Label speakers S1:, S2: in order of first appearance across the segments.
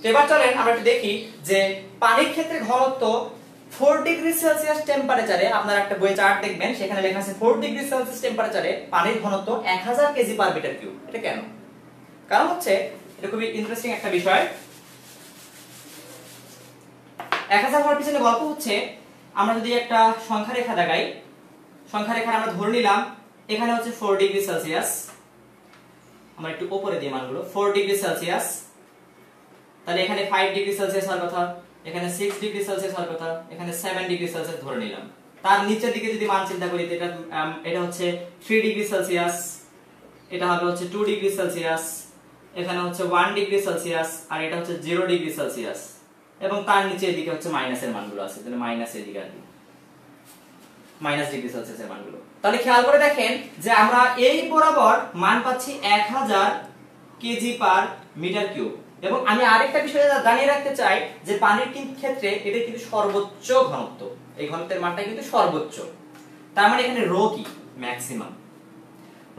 S1: এবার চলেন আমরা একটু দেখি যে পানির ক্ষেত্রে ঘনত্ব 4 ডিগ্রি সেলসিয়াস টেম্পারেচারে, আপনারা একটা বই চার্ট দেখবেন, সেখানে লেখা আছে 4 ডিগ্রি সেলসিয়াস টেম্পারেচারে পানির ঘনত্ব 1000 কেজি পার মিটার কিউব। এটা কেন? কারণ হচ্ছে এটা খুবই ইন্টারেস্টিং একটা বিষয়। 1000 হওয়ার পিছনে গল্প হচ্ছে, আমরা যদি একটা সংখ্যা রেখা দেখাই, সংখ্যা রেখা আমরা ধরে নিলাম এখানে হচ্ছে 4 ডিগ্রি সেলসিয়াস, আমরা একটু উপরে দিই মানগুলো, 4 ডিগ্রি সেলসিয়াস, তাহলে এখানে 5 ডিগ্রি সেলসিয়াস হওয়ার কথা, এখানে 6 ডিগ্রি সেলসিয়াস হওয়ার কথা, এখানে 7 ডিগ্রি সেলসিয়াস ধরে নিলাম। তার নিচের দিকে যদি মান চিন্তা করি, এটা হচ্ছে 3 ডিগ্রি সেলসিয়াস, এটা হবে হচ্ছে 2 ডিগ্রি সেলসিয়াস, এখানে হচ্ছে 1 ডিগ্রি সেলসিয়াস, আর এটা হচ্ছে 0 ডিগ্রি সেলসিয়াস, এবং তার নিচে এদিকে হচ্ছে মাইনাসের মানগুলো আছে, তাহলে মাইনাস এদিকে আর কি মাইনাস ডিগ্রি সেলসিয়াসের মানগুলো। তাহলে খেয়াল করে দেখেন যে আমরা এই বরাবর মান পাচ্ছি 1000 কেজি পার মিটার কিউব। এবং আমি আরেকটা বিষয় জানিয়ে রাখতে চাই যে পানির ক্ষেত্রে এটা কিন্তু সর্বোচ্চ ঘনত্ব, এই ঘনত্বের মানটা কিন্তু সর্বোচ্চ। তার মানে এখানে রো কি? ম্যাক্সিমাম।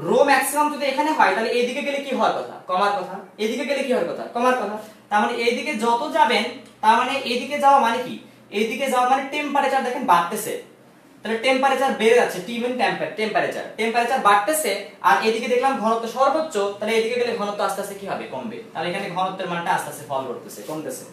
S1: রো ম্যাক্সিমাম যদি এখানে হয় তাহলে এইদিকে গেলে কি হওয়ার কথা? কমার কথা। এদিকে গেলে কি হওয়ার কথা? কমার কথা। তার মানে এইদিকে যত যাবেন, তার মানে এইদিকে যাওয়া মানে কি? এইদিকে যাওয়া মানে টেম্পারেচার দেখেন বাড়তেছে, তাহলে টেম্পারেচার বেড়ে যাচ্ছে, টি মিন টেম্পারেচার বাড়তেছে, আর এদিকে দেখলাম ঘনত্ব সর্বোচ্চ, তাহলে এদিকে গেলে ঘনত্ব আস্তে আস্তে কি হবে? কমবে। তাহলে এখানে ঘনত্বের মানটা আস্তে আস্তে ফল করতেছে, কমতেছে।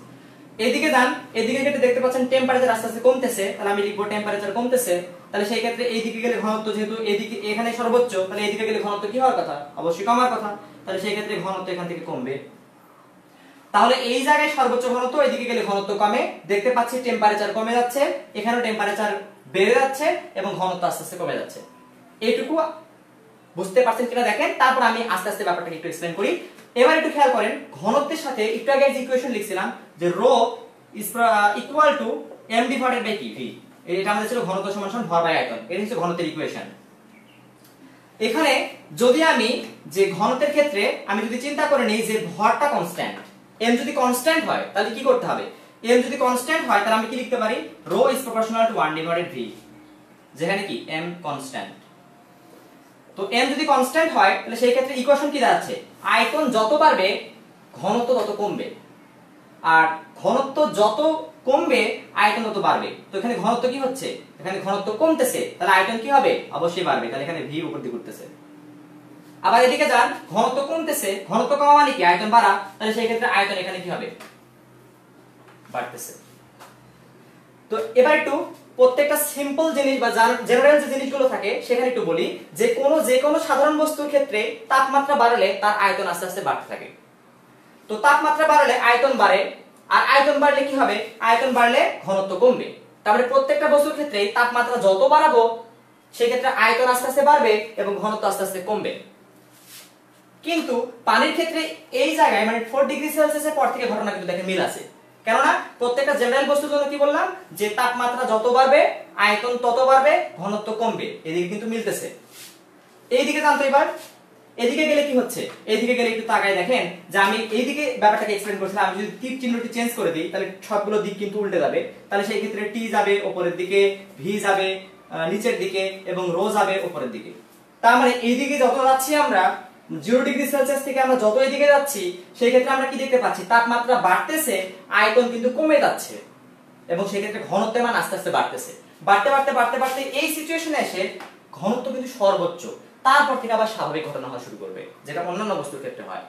S1: এদিকে যান, এদিকে গেলে দেখতে পাচ্ছেন টেম্পারেচার আস্তে আস্তে কমতেছে, তাহলে আমি লিখবো টেম্পারেচার কমতেছে। তাহলে সেই ক্ষেত্রে এইদিকে গেলে ঘনত্ব, যেহেতু এদিকে এখানে সর্বোচ্চ, তাহলে এদিকে গেলে ঘনত্ব কি হওয়ার কথা? অবশ্যই কমার কথা। তাহলে সেই ক্ষেত্রে ঘনত্ব এখান থেকে কমবে। তাহলে এই জায়গায় সর্বোচ্চ ঘনত্ব, এদিকে গেলে ঘনত্ব কমে, দেখতে পাচ্ছি টেম্পারেচার কমে যাচ্ছে, এখানেও টেম্পারেচার বেড়ে যাচ্ছে এবং ঘনত্ব আস্তে আস্তে কমে যাচ্ছে। এইটুকু বুঝতে পারছেন কিনা দেখেন। তারপর আমি আস্তে আস্তে ব্যাপারটাকে একটু এক্সপ্লেইন করি। এবার একটু খেয়াল করেন, ঘনত্বের সাথে একটু আগে যে ইকুয়েশন লিখছিলাম যে rho is equal to m divided by কি, ভি, এটা আমাদের ছিল ঘনত্ব সমান সমান ভর বাই আয়তন, এটা হচ্ছে ঘনত্বের ইকুয়েশন। এখানে যদি আমি যে ঘনত্বের ক্ষেত্রে আমি যদি চিন্তা করে নেই যে ভরটা কনস্ট্যান্ট, m যদি কনস্ট্যান্ট হয় তাহলে কি করতে হবে? m যদি কনস্ট্যান্ট হয় তাহলে আমি কি লিখতে পারি? Rho is proportional to 1 divided V, যেখানে কি m কনস্ট্যান্ট। তো m যদি কনস্ট্যান্ট হয় তাহলে সেই ক্ষেত্রে ইকুয়েশন কি দাঁড়াচ্ছে? আয়তন যত বাড়বে ঘনত্ব তত কমবে, আর ঘনত্ব যত কমবে আয়তন তত বাড়বে। তো এখানে ঘনত্ব কি হচ্ছে? এখানে ঘনত্ব কমতেছে, তাহলে আয়তন কি হবে? অবশ্যই বাড়বে। তাহলে এখানে ভি উপর দিকে উঠতেছে। আবার এদিকে যান, ঘনত্ব কমতেছে, ঘনত্ব কমা মানে কি? আয়তন বাড়া, তাহলে সেই ক্ষেত্রে আয়তন এখানে কি হবে? বাড়তেছে। তো এবার একটু প্রত্যেকটা সিম্পল জিনিস বা জেনারেল যে জিনিসগুলো থাকে সেখানে একটু বলি যে কোনো সাধারণ বস্তুর ক্ষেত্রে তাপমাত্রা বাড়লে তার আয়তন আস্তে আস্তে বাড়তে থাকে। তো তাপমাত্রা বাড়লে আয়তন বাড়ে, আর আয়তন বাড়লে কি হবে? আয়তন বাড়লে ঘনত্ব কমবে। তারপরে প্রত্যেকটা বস্তুর ক্ষেত্রে তাপমাত্রা যত বাড়াবো সেই ক্ষেত্রে আয়তন আস্তে আস্তে বাড়বে এবং ঘনত্ব আস্তে আস্তে কমবে। কিন্তু পানির ক্ষেত্রে এই জায়গায় মানে 4 ডিগ্রি সেলসিয়াসের পর থেকে ঘটনা কিন্তু দেখে মিল আছে। কেননা প্রত্যেকটা জেনারেল বস্তুর জন্য কি বললাম যে তাপমাত্রা যত বাড়বে আয়তন তত বাড়বে, ঘনত্ব কমবে। এদিকে কিন্তু মিলতেছে। এইদিকে জানতো এবার এদিকে গেলে কি হচ্ছে? এইদিকে গেলে একটু তাকায় দেখেন যে আমি এইদিকে ব্যাপারটাকে এক্সপ্লেইন করছিলাম, আমি যদি তীর চিহ্নটি চেঞ্জ করে দিই তাহলে সবগুলো দিক কিন্তু উল্টে যাবে। তাহলে সেই ক্ষেত্রে টি যাবে উপরের দিকে, ভি যাবে নিচের দিকে এবং রো যাবে উপরের দিকে। তার মানে এইদিকে যত যাচ্ছি আমরা 0 ডিগ্রি সেলসিয়াস থেকে আমরা যত এদিকে যাচ্ছি সেই ক্ষেত্রে আমরা কি দেখতে পাচ্ছি? তাপমাত্রা বাড়তেছে, আয়তন কিন্তু কমে যাচ্ছে এবং সেই ক্ষেত্রে ঘনত্বের মান আস্তে আস্তে বাড়তেছে। বাড়তে বাড়তে বাড়তে বাড়তে এই সিচুয়েশনে এসে ঘনত্ব কিন্তু সর্বোচ্চ, তারপর থেকে আবার স্বাভাবিক ঘটনা হওয়া শুরু করবে, যেটা অন্যান্য বস্তুর ক্ষেত্রে হয়।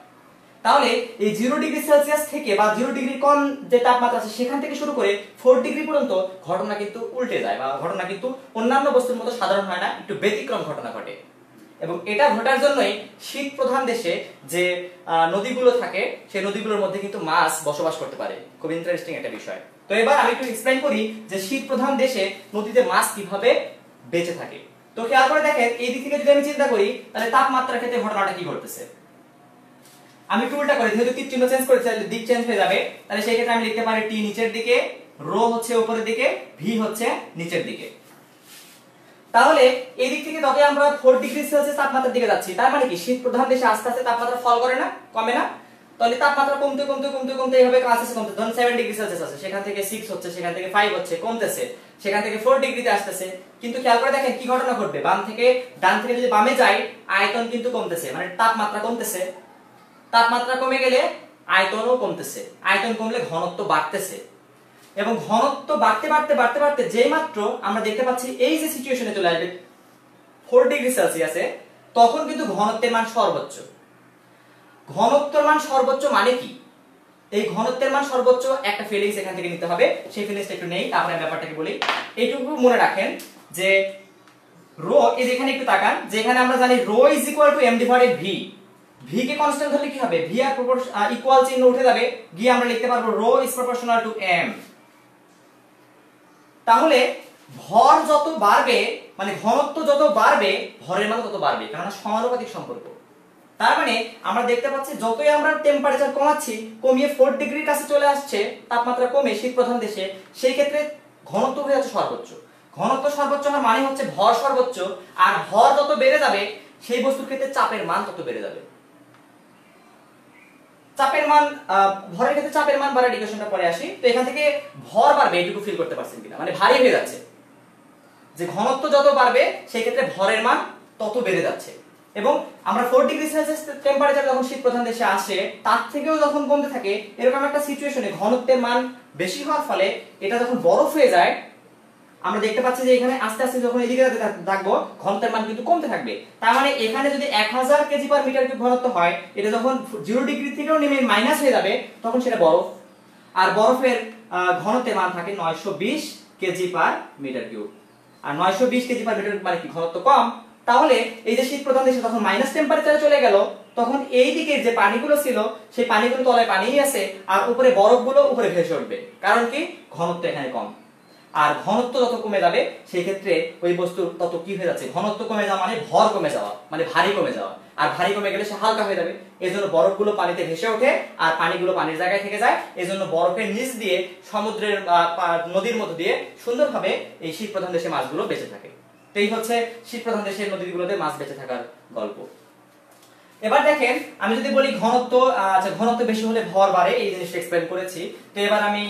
S1: তাহলে এই 0 ডিগ্রি সেলসিয়াস থেকে বা 0 ডিগ্রি কম যে তাপমাত্রা আছে সেখান থেকে শুরু করে 4 ডিগ্রি পর্যন্ত ঘটনা কিন্তু উল্টে যায়, বা ঘটনা কিন্তু অন্যান্য বস্তুর মতো সাধারণ হয় না, একটু ব্যতিক্রম ঘটনা ঘটে। এবং এটা ঘটার জন্যই শীত প্রধান দেশে যে নদীগুলো থাকে সেই নদীগুলোর মধ্যে কিন্তু মাছ বসবাস করতে পারে। খুব ইন্টারেস্টিং একটা বিষয়। তো এবার আমি একটু এক্সপ্লেইন করি যে শীত প্রধান দেশে নদীতে মাছ কিভাবে বেঁচে থাকে। তো খেয়াল করে দেখেন এই দিক থেকে যদি আমি চিন্তা করি তাহলে তাপমাত্রার ক্ষেত্রে ঘটনাটা কি ঘটতেছে। আমি একটু উল্টা করি, যেহেতু তীর চিহ্ন চেঞ্জ করেছি তাহলে দিক চেঞ্জ হয়ে যাবে। তাহলে সেই ক্ষেত্রে আমি লিখতে পারি টি নিচের দিকে, রো হচ্ছে উপরের দিকে, ভি হচ্ছে নিচের দিকে। তাহলে এই দিক থেকে যতই আমরা 4 ডিগ্রি সেলসিয়াস তাপমাত্রার দিকে যাচ্ছি তার মানে কি শীত প্রধান দেশে আস্তে আস্তে তাপমাত্রা ফল করে না, কমে না? তাহলে তাপমাত্রা কমতে কমতে কমতে কমতে এইভাবে আস্তে আস্তে কমতে, ধরুন 7 ডিগ্রি সেলসিয়াস আছে, সেখান থেকে 6 হচ্ছে, সেখান থেকে 5 হচ্ছে, কমতেছে, সেখান থেকে 4 ডিগ্রিতে আসতেছে। কিন্তু খেয়াল করে দেখেন কি ঘটনা ঘটবে, বাম থেকে ডান থেকে যদি বামে যাই আয়তন কিন্তু কমতেছে, মানে তাপমাত্রা কমতেছে। তাপমাত্রা কমে গেলে আয়তনও কমতেছে, আয়তন কমলে ঘনত্ব বাড়তেছে, এবং ঘনত্ব বাড়তে বাড়তে বাড়তে বাড়তে যেই মাত্র আমরা দেখতে পাচ্ছি এই যে সিচুয়েশনে চলে আসবে 4 ডিগ্রি সেলসিয়াসে, তখন কিন্তু ঘনত্বের মান সর্বোচ্চ। ঘনত্বের মান সর্বোচ্চ মানে কি? এই ঘনত্বের মান সর্বোচ্চ একটা ফিলিংস এখান থেকে নিতে হবে, সেই ফিলিংসটা একটু নেই, তারপরে আমি ব্যাপারটাকে বলি। এইটুকু মনে রাখেন যে রো, এই যে এখানে একটু তাকান, যেখানে আমরা জানি rho is equal to M divided V. V কে কনস্ট্যান্ট ধরলে কি হবে? ভি আর ইকুয়াল চিহ্ন উঠে যাবে, গিয়ে আমরা লিখতে পারবো rho is proportional to M. তাহলে ভর যত বাড়বে, মানে ঘনত্ব যত বাড়বে, ভরের মান তত বাড়বে, কারণ সমানুপাতিক সম্পর্ক। তার মানে আমরা দেখতে পাচ্ছি যতই আমরা টেম্পারেচার কমাচ্ছি, কমিয়ে 4 ডিগ্রির কাছে চলে আসছে তাপমাত্রা কমে শীত প্রধান দেশে, সেই ক্ষেত্রে ঘনত্ব হয়ে যাচ্ছে সর্বোচ্চ। ঘনত্ব সর্বোচ্চ হওয়ার মানে হচ্ছে ভর সর্বোচ্চ, আর ভর যত বেড়ে যাবে সেই বস্তুর ক্ষেত্রে চাপের মান তত বেড়ে যাবে। চাপের মান, ভরের ক্ষেত্রে চাপের মান বাড়ার ইকুয়েশনটা পরে আসি। তো এখান থেকে ভর বাড়বে, এইটুকু ফিল করতে পারছেন কিনা? মানে ভারী হয়ে যাচ্ছে, যে ঘনত্ব যত বাড়বে সেই ক্ষেত্রে ভরের মান তত বেড়ে যাচ্ছে। এবং আমরা 4 ডিগ্রি সেলসিয়াস টেম্পারেচার যখন শীত প্রধান দেশে আসে, তার থেকেও যখন কমতে থাকে, এরকম একটা সিচুয়েশনে ঘনত্বের মান বেশি হওয়ার ফলে এটা যখন বরফ হয়ে যায়, আমরা দেখতে পাচ্ছি যে এখানে আস্তে আস্তে যখন এদিকে থাকবো, ঘনত্বের মান কিন্তু কমতে থাকবে। তার মানে এখানে যদি 1000 কেজি পার মিটার কিউব ঘনত্ব হয়, এটা যখন 0 ডিগ্রি থেকেও নেমে মাইনাস হয়ে যাবে, তখন সেটা বরফ। আর বরফের ঘনত্বের মান থাকে 920 কেজি পার মিটার কিউব। আর 920 কেজি পার মিটার মানে কি? ঘনত্ব কম। তাহলে এই যে শীত প্রধান দেশে যখন মাইনাস টেম্পারেচারে চলে গেল, তখন এই দিকে যে পানিগুলো ছিল সেই পানিগুলো তলায় পানিই আছে, আর উপরে বরফগুলো উপরে ভেসে উঠবে। কারণ কি? ঘনত্ব এখানে কম। আর ঘনত্ব যত কমে যাবে সেই ক্ষেত্রে ওই বস্তু তত কি হয়ে যাচ্ছে? ঘনত্ব কমে যাওয়া মানে ভর কমে যাওয়া, মানে ভারী কমে যাওয়া। আর ভারী কমে গেলে সে হালকা হয়ে যাবে। এজন্য বরফগুলো পানিতে ভেসে ওঠে আর পানিগুলো পানির জায়গায় থেকে যায়। এজন্য বরফের নিচ দিয়ে সমুদ্রের নদীর মধ্য দিয়ে সুন্দরভাবে এই শীত প্রধান দেশে মাছগুলো বেঁচে থাকে। তো এই হচ্ছে শীত প্রধান দেশের নদীগুলোতে মাছ বেঁচে থাকার গল্প। এবার দেখেন, আমি যদি বলি ঘনত্ব, আচ্ছা ঘনত্ব বেশি হলে ভর বাড়ে, এই জিনিসটা এক্সপ্লেইন করেছি। তো এবার আমি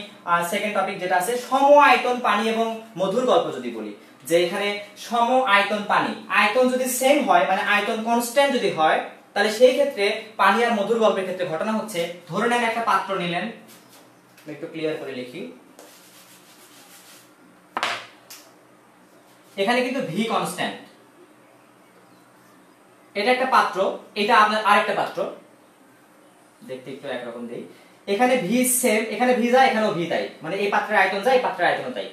S1: সেকেন্ড টপিক যেটা আছে সম আয়তন পানি এবং মধুর গল্প যদি বলি, যে এখানে সম আয়তন পানি, আয়তন যদি সেম হয়, মানে আয়তন কনস্ট্যান্ট যদি হয়, তাহলে সেই ক্ষেত্রে পানি আর মধুর গল্পের ক্ষেত্রে ঘটনা হচ্ছে, ধরে নেন একটা পাত্র নিলেন, একটু ক্লিয়ার করে লিখি। এখানে কিন্তু ভি কনস্ট্যান্ট, এটা একটা পাত্র, এটা আপনার আরেকটা পাত্র, দেখতে একটু একরকম দেই। এখানে ভি সেম, এখানে ভি যায়, এখানেও ভি তাই, মানে এই পাত্রের আয়তন যায়, এই পাত্রের আয়তন তাই।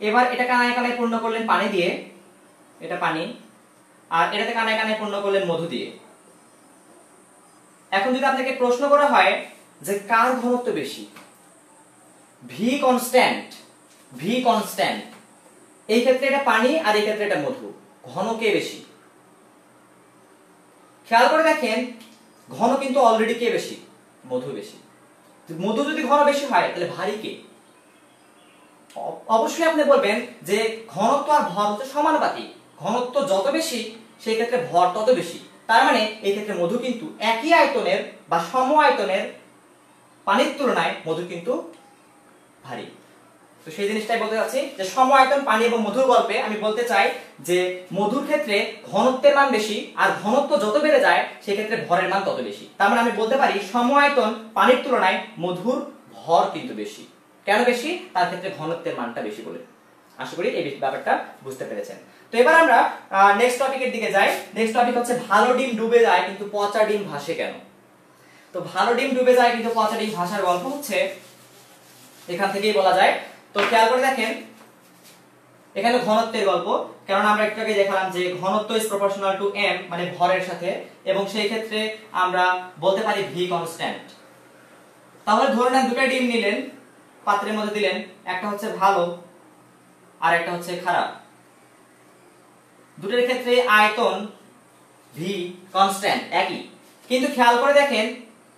S1: এবার এটা কানায় কানায় পূর্ণ করলেন পানি দিয়ে, এটা পানি, আর এটাতে কানায় কানায় পূর্ণ করলেন মধু দিয়ে। এখন যদি আপনাকে প্রশ্ন করা হয় যে কার ঘনত্ব বেশি, ভি কনস্ট্যান্ট, ভি কনস্ট্যান্ট, এই ক্ষেত্রে এটা পানি আর এই ক্ষেত্রে এটা মধু, ঘন কে বেশি? খেয়াল করে দেখেন, ঘন কিন্তু অলরেডি কে বেশি? মধু বেশি। মধু যদি ঘন বেশি হয় তাহলে ভারী কে? অবশ্যই আপনি বলবেন যে ঘনত্ব আর ভর হচ্ছে সমানুপাতিক, ঘনত্ব যত বেশি সেই ক্ষেত্রে ভর তত বেশি। তার মানে এই ক্ষেত্রে মধু কিন্তু একই আয়তনের বা সম আয়তনের পানির তুলনায় মধু কিন্তু ভারী। তো সেই জিনিসটাই বলতে চাচ্ছি যে সম আয়তন পানি এবং মধুর গল্পে আমি বলতে চাই যে মধুর ক্ষেত্রে ঘনত্বের মান বেশি, আর ঘনত্ব যত বেড়ে যায় সেই ক্ষেত্রে ভরের মান তত বেশি। তার মানে আমি বলতে পারি সম আয়তন পানির তুলনায় মধুর ভর কিন্তু বেশি। কেন বেশি? তার ক্ষেত্রে ঘনত্বের মানটা বেশি বলে। আশা করি এই ব্যাপারটা বুঝতে পেরেছেন। তো এবার আমরা নেক্সট টপিকের দিকে যাই। নেক্সট টপিক হচ্ছে ভালো ডিম ডুবে যায় কিন্তু পচা ডিম ভাসে কেন? তো ভালো ডিম ডুবে যায় কিন্তু পচা ডিম ভাসার গল্প হচ্ছে এখান থেকেই বলা যায়। তো খেয়াল করে দেখেন, এখানে ঘনত্বের গল্প, কারণ আমরা একটু আগে দেখালাম যে ঘনত্ব ইজ প্রপোর্শনাল টু m, মানে ভরের সাথে, এবং সেই ক্ষেত্রে আমরা বলতে পারি ভি কনস্ট্যান্ট। তাহলে ধরে নেন দুটো ডিম নিলেন, পাত্রের মধ্যে দিলেন, একটা হচ্ছে ভালো আর একটা হচ্ছে খারাপ। দুটোর ক্ষেত্রে আয়তন ভি কনস্ট্যান্ট একই, কিন্তু খেয়াল করে দেখেন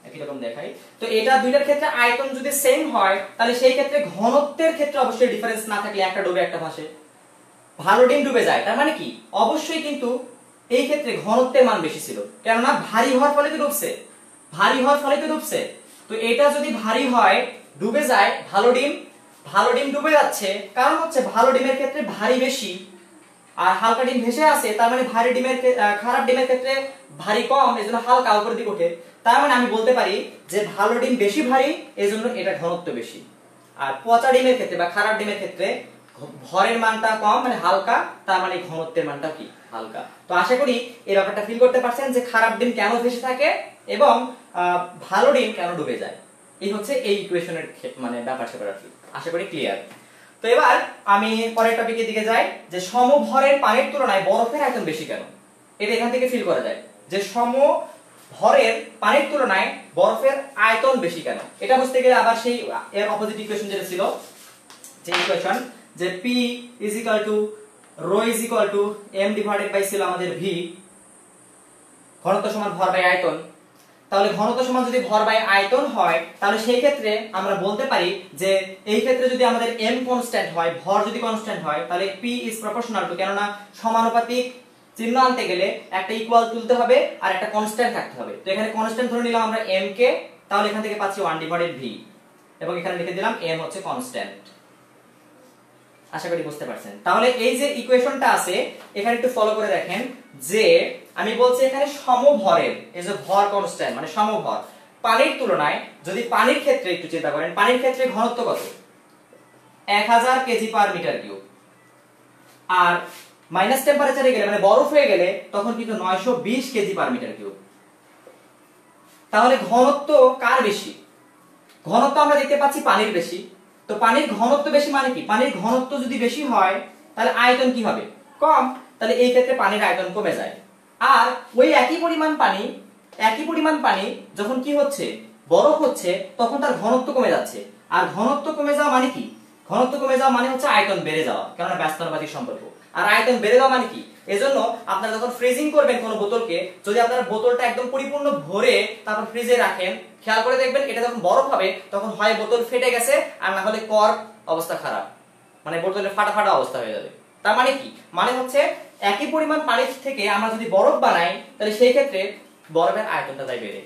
S1: একই রকম দেখাই। তো এটা দুইটার ক্ষেত্রে আয়তন যদি সেম হয় তাহলে সেই ক্ষেত্রে ঘনত্বের ক্ষেত্রে অবশ্যই ডিফারেন্স না থাকলে একটা ডুবে একটা ভাসে। ভালো ডিম ডুবে যায় তার মানে কি? অবশ্যই কিন্তু এই ক্ষেত্রে ঘনত্বের মান বেশি ছিল, কেননা ভারী হওয়ার ফলে তো ডুবছে, ভারী হওয়ার ফলে তো ডুবছে। তো এটা যদি ভারী হয় ডুবে যায়, ভালো ডিম ডুবে যাচ্ছে, কারণ হচ্ছে ভালো ডিমের ক্ষেত্রে ভারী বেশি, আর হালকা ডিম ভেসে আছে, তার মানে খারাপ ডিমের ক্ষেত্রে ভারী কম, এজন্য হালকা উপরের দিকে ওঠে। তার মানে আমি বলতে পারি যে ভালো ডিম বেশি ভারী, এজন্য এটা ঘনত্ব বেশি। আর পচা ডিমের ক্ষেত্রে বা খারাপ ডিমের ক্ষেত্রে ভরের মানটা কম, মানে হালকা, তার মানে ঘনত্বের মানটা কি হালকা। তো আশা করি এই ব্যাপারটা ফিল করতে পারছেন যে খারাপ ডিম কেন ভেসে থাকে এবং ভালো ডিম কেন ডুবে যায়। এই হচ্ছে এই ইকুয়েশনের মানে ব্যাপার স্যাপার আর কি। আশা করি ক্লিয়ার। তো এবার আমি পরের টপিকের দিকে যাই, যে সমভরের পানির তুলনায় বরফের আয়তন বেশি কেন। এটা এখান থেকে ফিল করা যায় যে সমভরের পানির তুলনায় বরফের আয়তন বেশি কেন। এটা বুঝতে গেলে আবার সেই এর অপোজিট ইকুয়েশন যেটা ছিল, যে ইকুয়েশন যে P ρ m/c ছিল আমাদের V, ঘনত্ব সমান ভর বাই আয়তন। তাহলে ঘনত্ব সমান যদি ভর বাই আয়তন হয়, তাহলে সেই ক্ষেত্রে আমরা বলতে পারি যে এই ক্ষেত্রে যদি আমাদের m কনস্ট্যান্ট হয়, ভর যদি কনস্ট্যান্ট হয়, তাহলে P ইজ প্রপোর্শনাল টু, কেননা সমানুপাতিক চিহ্ন আনতে গেলে একটা ইকুয়াল তুলতে হবে আর একটা কনস্ট্যান্ট থাকতে হবে। তো এখানে কনস্ট্যান্ট ধরে নিলাম আমরা m কে, তাহলে এখান থেকে পাচ্ছি 1/v, এবং এখানে লিখে দিলাম m হচ্ছে কনস্ট্যান্ট। আশা করি বুঝতে পারছেন। তাহলে এই যে ইকুয়েশনটা আছে এখানে একটু ফলো করে দেখেন, যে আমি বলছি এখানে সমভরের, এই যে ভর কনস্ট্যান্ট মানে সমভর, পানির তুলনায় যদি পানির ক্ষেত্রে একটু চিন্তা করেন, পানির ক্ষেত্রে ঘনত্ব কত, 1000 kg/m3, আর মাইনাস টেম্পারেচারে গেলে মানে বরফ হয়ে গেলে তখন কিন্তু 920 kg/m3। তাহলে ঘনত্ব কার বেশি? ঘনত্ব আমরা দেখতে পাচ্ছি পানির বেশি। তো পানির ঘনত্ব বেশি মানে কি, পানির ঘনত্ব যদি বেশি হয় তাহলে আয়তন কি হবে, কম। তাহলে এই ক্ষেত্রে পানির আয়তন কমে যায়। আর ওই একই পরিমাণ পানি যখন কি হচ্ছে, বরফ হচ্ছে, তখন তার ঘনত্ব কমে যাচ্ছে। আর ঘনত্ব কমে যাওয়া মানে কি, ঘনত্ব কমে যাওয়া মানে হচ্ছে আয়তন বেড়ে যাওয়া, কেননা ব্যস্তানুপাতিক সম্পর্ক। আর আয়তন বেড়ে যাওয়া মানে কি, এজন্য আপনারা যখন ফ্রিজিং করবেন কোন বোতলকে, যদি আপনারা বোতলটা একদম পরিপূর্ণ ভরে তারপর ফ্রিজে রাখেন, খেয়াল করে দেখবেন এটা যখন বরফ হবে তখন হয় বোতল ফেটে গেছে, আর না হলে কর্ক অবস্থা খারাপ, মানে বোতলের ফাটা ফাটা অবস্থা হয়ে যাবে। তার মানে কি, মানে হচ্ছে একই পরিমাণ পানি থেকে আমরা যদি বরফ বানাই, তাহলে সেই ক্ষেত্রে বরফের আয়তনটা যায় বেড়ে।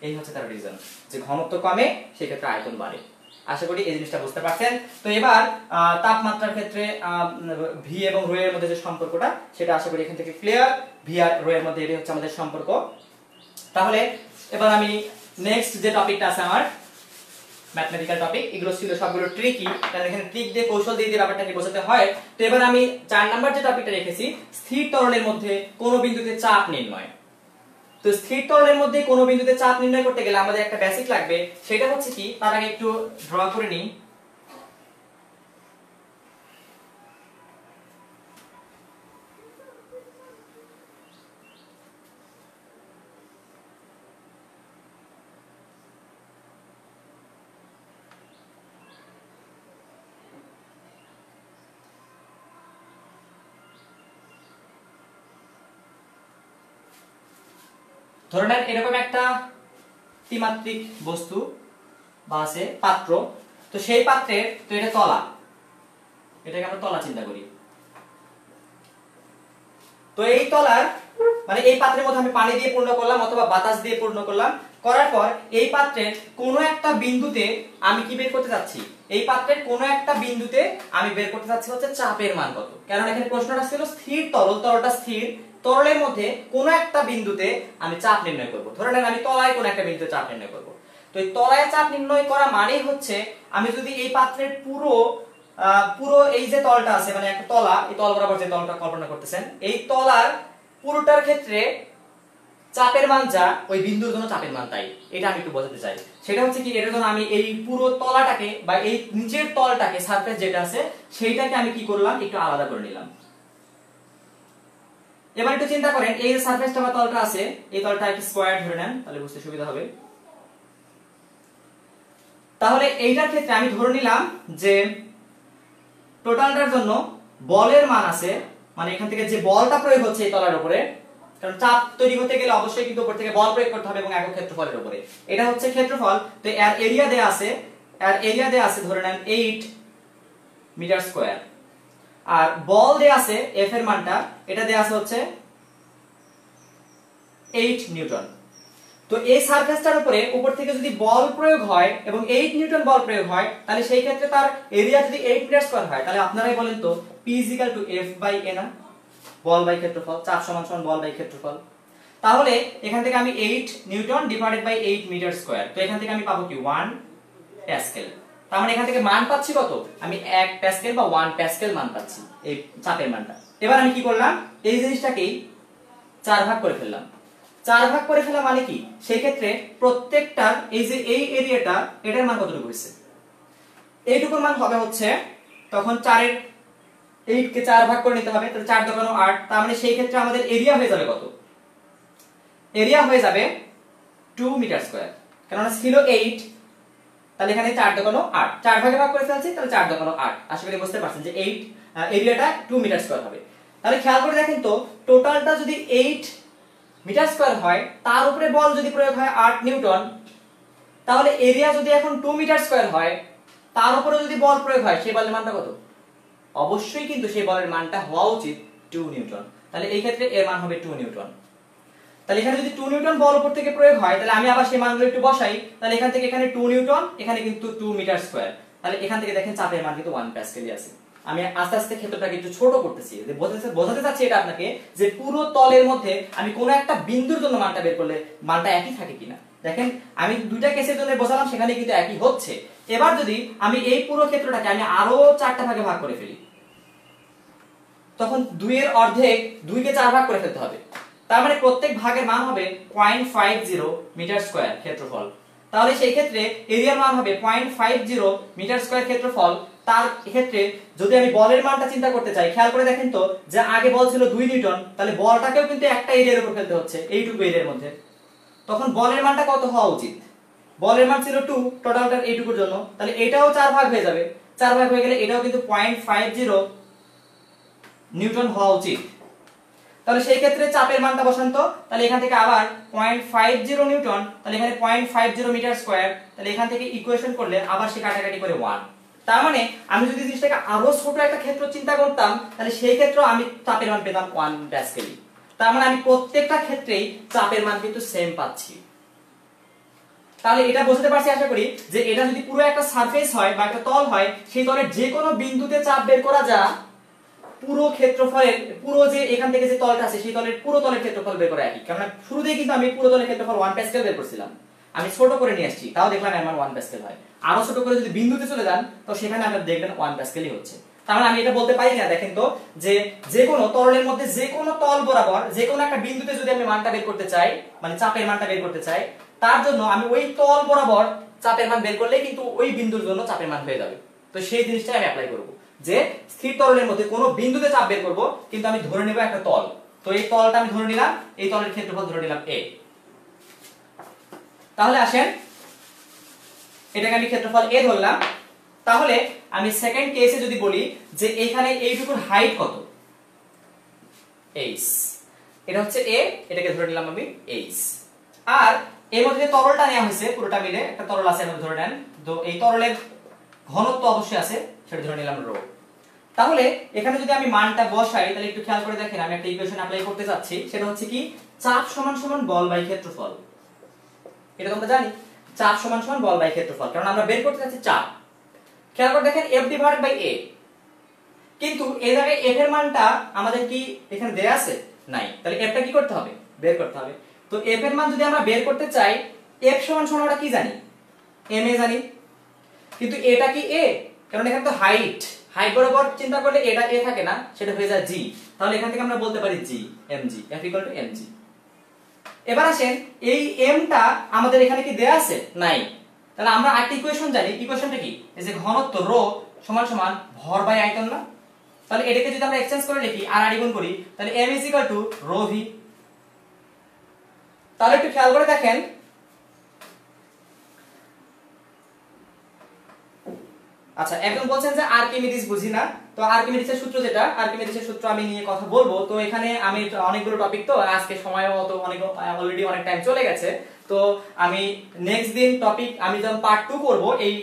S1: এই হচ্ছে তার রিজন, যে ঘনত্ব কমে সেই ক্ষেত্রে আয়তন বাড়ে। আশা করি এই জিনিসটা বুঝতে পারছেন। তো এবার তাপমাত্রার ক্ষেত্রে ভি এবং রো এর মধ্যে যে সম্পর্কটা, সেটা আশা করি এখান থেকে ক্লিয়ার। ভি আর রো এর মধ্যে এটাই হচ্ছে আমাদের সম্পর্ক। তাহলে এবার আমি নেক্সট যে টপিকটা আছে আমার ম্যাথমেটিক্যাল টপিক, এগুলো ছিল সবগুলো ট্রিকি, কারণ এখানে ট্রিক দিয়ে কৌশল দিয়ে ব্যাপারটাকে বোঝাতে হয়। তো এবার আমি 4 নাম্বার যে টপিকটা রেখেছি, স্থির তরলের মধ্যে কোন বিন্দুতে চাপ নির্ণয়। তো স্থির তরলের মধ্যে কোন বিন্দুতে চাপ নির্ণয় করতে গেলে আমাদের একটা বেসিক লাগবে, সেটা হচ্ছে কি, তার আগে একটু ড্র করে নিই। ধরে নেন এরকম একটা ত্রিমাত্রিক বস্তু বা আছে পাত্র। তো সেই পাত্রের, তো এটা তলা, এটাকে আমরা তলা চিন্তা করি। তো এই তলার মানে এই পাত্রের মধ্যে আমি পানি দিয়ে পূর্ণ করলাম অথবা বাতাস দিয়ে পূর্ণ করলাম, করার পর এই পাত্রের কোনো একটা বিন্দুতে আমি কি বের করতে যাচ্ছি, এই পাত্রের কোনো একটা বিন্দুতে আমি বের করতে যাচ্ছি হচ্ছে চাপের মান কত। কারণ এখানে প্রশ্নটা ছিল স্থির তরল, তরলটা স্থির, তরলের মধ্যে কোনো একটা বিন্দুতে আমি চাপ নির্ণয় করব। ধরে নেন আমি তলায় কোনো একটা বিন্দুতে চাপ নির্ণয় করব। তো এই তলায় চাপ নির্ণয় করা মানেই হচ্ছে আমি যদি এই পাত্রের পুরো এই যে তলটা আছে, মানে একটা তলা, এই তল বরাবর যে তলটা কল্পনা করতেছেন, এই তলার পুরোটার ক্ষেত্রে চাপের মান যা, ওই বিন্দুর জন্য চাপের মান তাই। এটা আমি একটু বোঝাতে চাই। সেটা হচ্ছে কি, এটার জন্য আমি এই পুরো তলাটাকে বা এই নিচের তলটাকে, সারফেস যেটা আছে সেইটাকে আমি কি করলাম, একটু আলাদা করে নিলাম। এবার একটু চিন্তা করেন, এই যে সারফেসটা বা তলটা আছে, এই তলটা একটু স্কয়ার ধরে নেন, তাহলে বুঝতে সুবিধা হবে। তাহলে এইটার ক্ষেত্রে আমি ধরে নিলাম যে টোটালটার জন্য বলের মান আছে, মানে এখান থেকে যে বলটা প্রয়োগ হচ্ছে এই তলার উপরে, কারণ চাপ তৈরি হতে গেলে অবশ্যই কিন্তু উপর থেকে বল প্রয়োগ করতে হবে এবং একক ক্ষেত্রফলের উপরে। এটা হচ্ছে ক্ষেত্রফল। তো এর এরিয়া দেয়া আছে ধরে নেন 8 মিটার স্কয়ার, আর বল দেয়া আছে এফ এর মানটা, এটা দেয়া আছে হচ্ছে 8 নিউটন। তো এই সারফেসটার উপরে উপর থেকে যদি বল প্রয়োগ হয় এবং 8 নিউটন বল প্রয়োগ হয়, তাহলে সেই ক্ষেত্রে তার এরিয়া যদি 8 মিটার স্কয়ার হয়, তাহলে আপনারাই বলেন তো P = F/A না? বল বাই ক্ষেত্রফল, চাপ সমান সমান বল বাই ক্ষেত্রফল। তাহলে এখান থেকে আমি 8 newton divided by 8 metre square, তো এখান থেকে আমি পাবো কি 1 প্যাসকেল। তার মানে এখান থেকে মান পাচ্ছি কত, আমি 1 প্যাসকেল বা 1 প্যাসকেল মান পাচ্ছি এই চাপের মানটা। এবার আমি কি করলাম, এই জিনিসটাকেই 4 ভাগ করে ফেললাম। 4 ভাগ করে ফেলা মানে কি, সেই ক্ষেত্রে প্রত্যেকটার এই যে এই এরিয়াটা, এটার মান কতটুকু হইছে, এইটুকুর মান হবে হচ্ছে, তখন 4 এর 8 কে 4 ভাগ করে নিতে হবে, তাহলে 4 দোকানো 8, তার মানে সেই ক্ষেত্রে আমাদের এরিয়া হয়ে যাবে কত, এরিয়া হয়ে যাবে 2 মিটার স্কয়ার, কারণ ছিল 8, তাহলে এখানে 4 দোকানো 8, 4 ভাগে ভাগ করে ফেলছি, তাহলে 4 দোকানো 8। আশা করি বুঝতে পারছেন যে 8 এরিয়াটা 2 মিটার স্কয়ার হবে। তাহলে খেয়াল করে দেখেন তো, টোটালটা যদি 8 মিটার স্কয়ার হয়, তার উপরে বল যদি প্রয়োগ হয় 8 নিউটন, তাহলে এরিয়া যদি এখন 2 মিটার স্কয়ার হয়, তার উপরে যদি বল প্রয়োগ হয়, সেই বলের মানটা কত, অবশ্যই কিন্তু সেই বলের মানটা হওয়া উচিত 2 নিউটন। তাহলে এই ক্ষেত্রে এর মান হবে 2 নিউটন। তাহলে এখানে যদি 2 নিউটন বল উপর থেকে প্রয়োগ হয়, তাহলে আমি আবার সেই মানগুলো একটু বসাই, তাহলে এখান থেকে এখানে 2 নিউটন, এখানে কিন্তু 2 মিটার স্কয়ার, তাহলে এখান থেকে দেখেন চাপের মান কিন্তু 1 প্যাসকেলই আছে। আমি আস্তে আস্তে ক্ষেত্রটাকে একটু ছোট করতেছি, যে বোঝাতে চাচ্ছি এটা আপনাকে, যে পুরো তলের মধ্যে আমি কোনো একটা বিন্দুর জন্য মানটা বের করলে মানটা একই থাকে কিনা। দেখেন আমি দুইটা কেসের জন্য বোঝালাম, সেখানে কিন্তু একই হচ্ছে। এবার যদি আমি এই পুরো ক্ষেত্রটাকে আমি আরো 4টা ভাগে ভাগ করে ফেলি, তখন 2 এর অর্ধেক 2 কে 4 ভাগ করে ফেলতে হবে, তার মানে প্রত্যেক ভাগের মান হবে 0.50 মিটার স্কয়ার ক্ষেত্রফল। তাহলে সেই ক্ষেত্রে এরিয়ার মান হবে 0.50 মিটার স্কয়ার ক্ষেত্রফল। তার ক্ষেত্রে যদি আমি বলের মানটা চিন্তা করতে চাই, খেয়াল করে দেখেন তো, যে আগে বল ছিল 2 নিউটন, তাহলে বলটাকেও কিন্তু একটা এরিয়ার উপর ফেলতে হচ্ছে, এইটুকু এরিয়ার মধ্যে, তখন বলের মানটা কত হওয়া উচিত, বলের মান ছিল 2 টোটালটার এইটুকুর জন্য, তাহলে এটাও 4 ভাগ হয়ে যাবে, 4 ভাগ হয়ে গেলে এটাও কিন্তু 0.50 নিউটন হওয়া উচিত। তাহলে সেই ক্ষেত্রে চাপের মানটা বসান তো, তাহলে এখান থেকে আবার 0.50 নিউটন, তাহলে এখানে 0.50 মিটার স্কয়ার, তাহলে এখান থেকে ইকুয়েশন করলে আবার সে কাটাকাটি করে 1। তার মানে আমি যদি জিনিসটাকে আরো ছোট একটা ক্ষেত্র চিন্তা করতাম, তাহলে সেই ক্ষেত্রে আমি চাপের মান পেতাম 1 প্যাসকেল। তার মানে আমি প্রত্যেকটা ক্ষেত্রেই চাপের মান কিন্তু সেম পাচ্ছি। তাহলে এটা বুঝতে পারছি আশা করি, যে এটা যদি পুরো একটা সারফেস হয় বা একটা তল হয়, সেই তলের যে কোনো বিন্দুতে চাপ বের করা যায়, পুরো ক্ষেত্রফলের পুরো যে এখান থেকে যে তলটা আছে, সেই তলের পুরো তলের ক্ষেত্রফল বের করা একই। কারণ শুরুতেই কিন্তু আমি পুরো তলের ক্ষেত্রফল 1 প্যাসকেল বের করছিলাম, আমি ছোট করে নিয়ে আসছি, তাও দেখলাম এর মান 1 প্যাসকেল হয়। আরো ছোট করে যদি বিন্দুতে চলে যান, তো সেখানে আপনি দেখবেন 1 প্যাসকেলই হচ্ছে। তার মানে আমি এটা বলতে পারি না, দেখেন তো, যে যে কোনো তরলের মধ্যে যে কোনো তল বরাবর যে কোনো একটা বিন্দুতে যদি আমি মানটা বের করতে চাই, মানে চাপের মানটা বের করতে চাই, তার জন্য আমি ওই তল বরাবর চাপের মান বের করলে কিন্তু ওই বিন্দুর জন্য চাপের মান হয়ে যাবে। তো সেই জিনিসটাই আমি অ্যাপ্লাই করব, যে স্থির তরলের মধ্যে কোনো বিন্দুতে চাপ বের করব, কিন্তু আমি ধরে নেব একটা তল, তো এই তলটা আমি ধরে নিলাম, এই তলের ক্ষেত্রফল ধরে নিলাম a। তাহলে আসেন এটাকে আমি ক্ষেত্রফল a ধরলাম। তাহলে আমি সেকেন্ড কেসে যদি বলি যে এইখানে এইটুকুর হাইট কত, h, এটা হচ্ছে a, এটাকে ধরে নিলাম আমি h। আর এর মধ্যে যে তরলটা নেওয়া হয়েছে পুরোটা মিলে একটা তরল আছে, এর মধ্যে ধরে নেন, তো এই তরলের ঘনত্ব অবশ্যই আছে, সেটা ধরে নিলাম রো। তাহলে এখানে যদি আমি মানটা বসাই, তাহলে একটু খেয়াল করে দেখেন, আমি একটা ইকুয়েশন অ্যাপ্লাই করতে যাচ্ছি, সেটা হচ্ছে কি চাপ সমান সমান বল বাই ক্ষেত্রফল। এটা তোমরা জানি, চাপ সমান সমান বল বাই ক্ষেত্রফল, কারণ আমরা বের করতে যাচ্ছি চাপ। খেয়াল করে দেখেন F ডিভাইডেড বাই A, কিন্তু এই জায়গায় F এর মানটা আমাদের কি এখানে দেয়া আছে, নাই, তাহলে F টা কি করতে হবে, বের করতে হবে। তো F এর মান যদি আমরা বের করতে চাই, F সমান সমান আমরা কি জানি, ma জানি, কিন্তু এটা কি a, কারণ এখানে তো হাইট বরাবর চিন্তা করলে এটা a থাকে না, সেটা হয়ে যায় g, তাহলে এখান থেকে আমরা বলতে পারি g mg, f = mg। এবার আসেন এই m টা আমাদের এখানে কি দেয়া আছে, নাই, তাহলে আমরা আরেকটা ইকুয়েশন জানি, ইকুয়েশনটা কি, এই যে ঘনত্ব রো সমান সমান ভর বাই আয়তন না, তাহলে এটাকে যদি আমরা এক্সচেঞ্জ করে লিখি আর গুণ করি, তাহলে m = ρv। তাহলে একটু খেয়াল করে দেখেন, আচ্ছা একজন বলছেন যে আর্কিমিডিস বুঝি না, তো আর্কিমিডিসের সূত্র যেটা, আর্কিমিডিসের সূত্র আমি নিয়ে কথা বলবো, তো এখানে আমি অনেকগুলো টপিক, তো আজকে সময়ও অত অনেক অলরেডি অনেক টাইম চলে গেছে, তো আমি নেক্সট দিন টপিক আমি যখন পার্ট 2 করব এই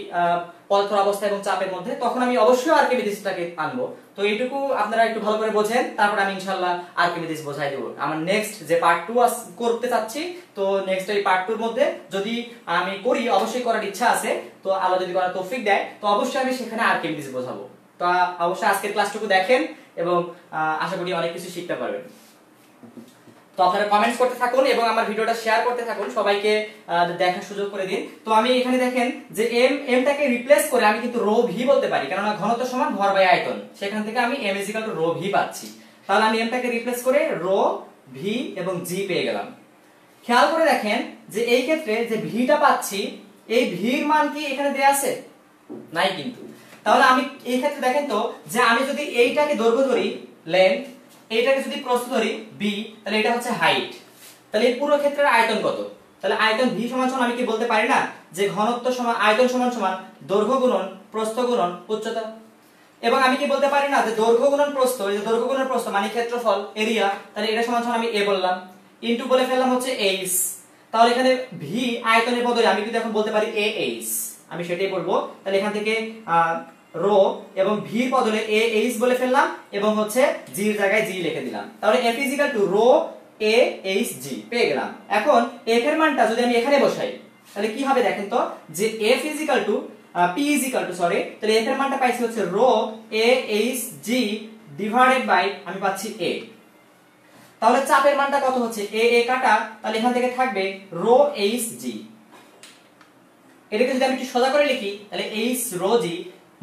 S1: পদার্থের অবস্থা এবং চাপের মধ্যে, তখন আমি অবশ্যই আর্কিমিডিসটাকে আনবো। তো এইটুকু আপনারা একটু ভালো করে বোঝেন, তারপর আমি ইনশাআল্লাহ আর্কিমিডিস বোঝাই দেব। আমার নেক্সট যে পার্ট 2 করতে চাচ্ছি, তো নেক্সট এই পার্ট 2 এর মধ্যে যদি আমি করি, অবশ্যই করার ইচ্ছা আছে, তো আল্লাহ যদি করার তৌফিক দেয়, তো অবশ্যই আমি সেখানে আর্কিমিডিস বোঝাবো। তো অবশ্যই আজকের ক্লাসটুকু দেখেন এবং আশা করি অনেক কিছু শিখতে পারবেন। তো আপনারা কমেন্টস করতে থাকুন এবং আমার ভিডিওটা শেয়ার করতে থাকুন, সবাইকে দেখার সুযোগ করে দিন। তো আমি এখানে দেখেন যে এমটাকে রিপ্লেস করে আমি কিন্তু রো ভি বলতে পারি, কেননা ঘনত্ব সমান ভর বাই আয়তন, সেখান থেকে আমি m = রো ভি পাচ্ছি। তাহলে আমি এমটাকে রিপ্লেস করে রো ভি এবং জি পেয়ে গেলাম। খেয়াল করে দেখেন যে এই ক্ষেত্রে যে ভিটা পাচ্ছি, এই ভির মান কি এখানে দেয়া আছে? নাই কিন্তু। তাহলে আমি এই ক্ষেত্রে দেখেন তো যে আমি যদি এইটাকে দৈর্ঘ্য ধরি লেন্থ, এইটাকে যদি প্রস্থ ধরি বি, তাহলে এটা হচ্ছে হাইট। তাহলে এই পুরো ক্ষেত্রের আয়তন কত? তাহলে আয়তন ভি সমান সমান আমি কি বলতে পারি না যে ঘনত্ব সমান আয়তন সমান সমান দৈর্ঘ্য গুণন প্রস্থ গুণন উচ্চতা। এবং আমি কি বলতে পারি না যে দৈর্ঘ্য গুণন প্রস্থ, এই যে দৈর্ঘ্য গুণন প্রস্থ মানে ক্ষেত্রফল এরিয়া, তাহলে এটা সমান সমান আমি এ বললাম, ইনটু বলে ফেললাম হচ্ছে এইচ। তাহলে এখানে ভি আয়তনের বদলে আমি কিন্তু এখন বলতে পারি এ এইচ, আমি সেটাই বলবো। তাহলে এখান থেকে রো এবং ভি এর বদলে এ এইচ বলে ফেললাম এবং হচ্ছে জি এর জায়গায় জি লিখে দিলাম। তাহলে F = rho A H G পেয়ে গেলাম। এখন F এর মানটা যদি আমি এখানে বসাই তাহলে কি হবে দেখেন তো যে F P সরি, তাহলে F এর মানটা পাইছি হচ্ছে rho A H G divided by আমি পাচ্ছি এ। তাহলে চাপের মানটা কত হচ্ছে এ এ কাটা, তাহলে এখান থেকে থাকবে রো এইচ জি। এটাকে যদি আমি একটু সোজা করে লিখি তাহলে এইচ রো জি,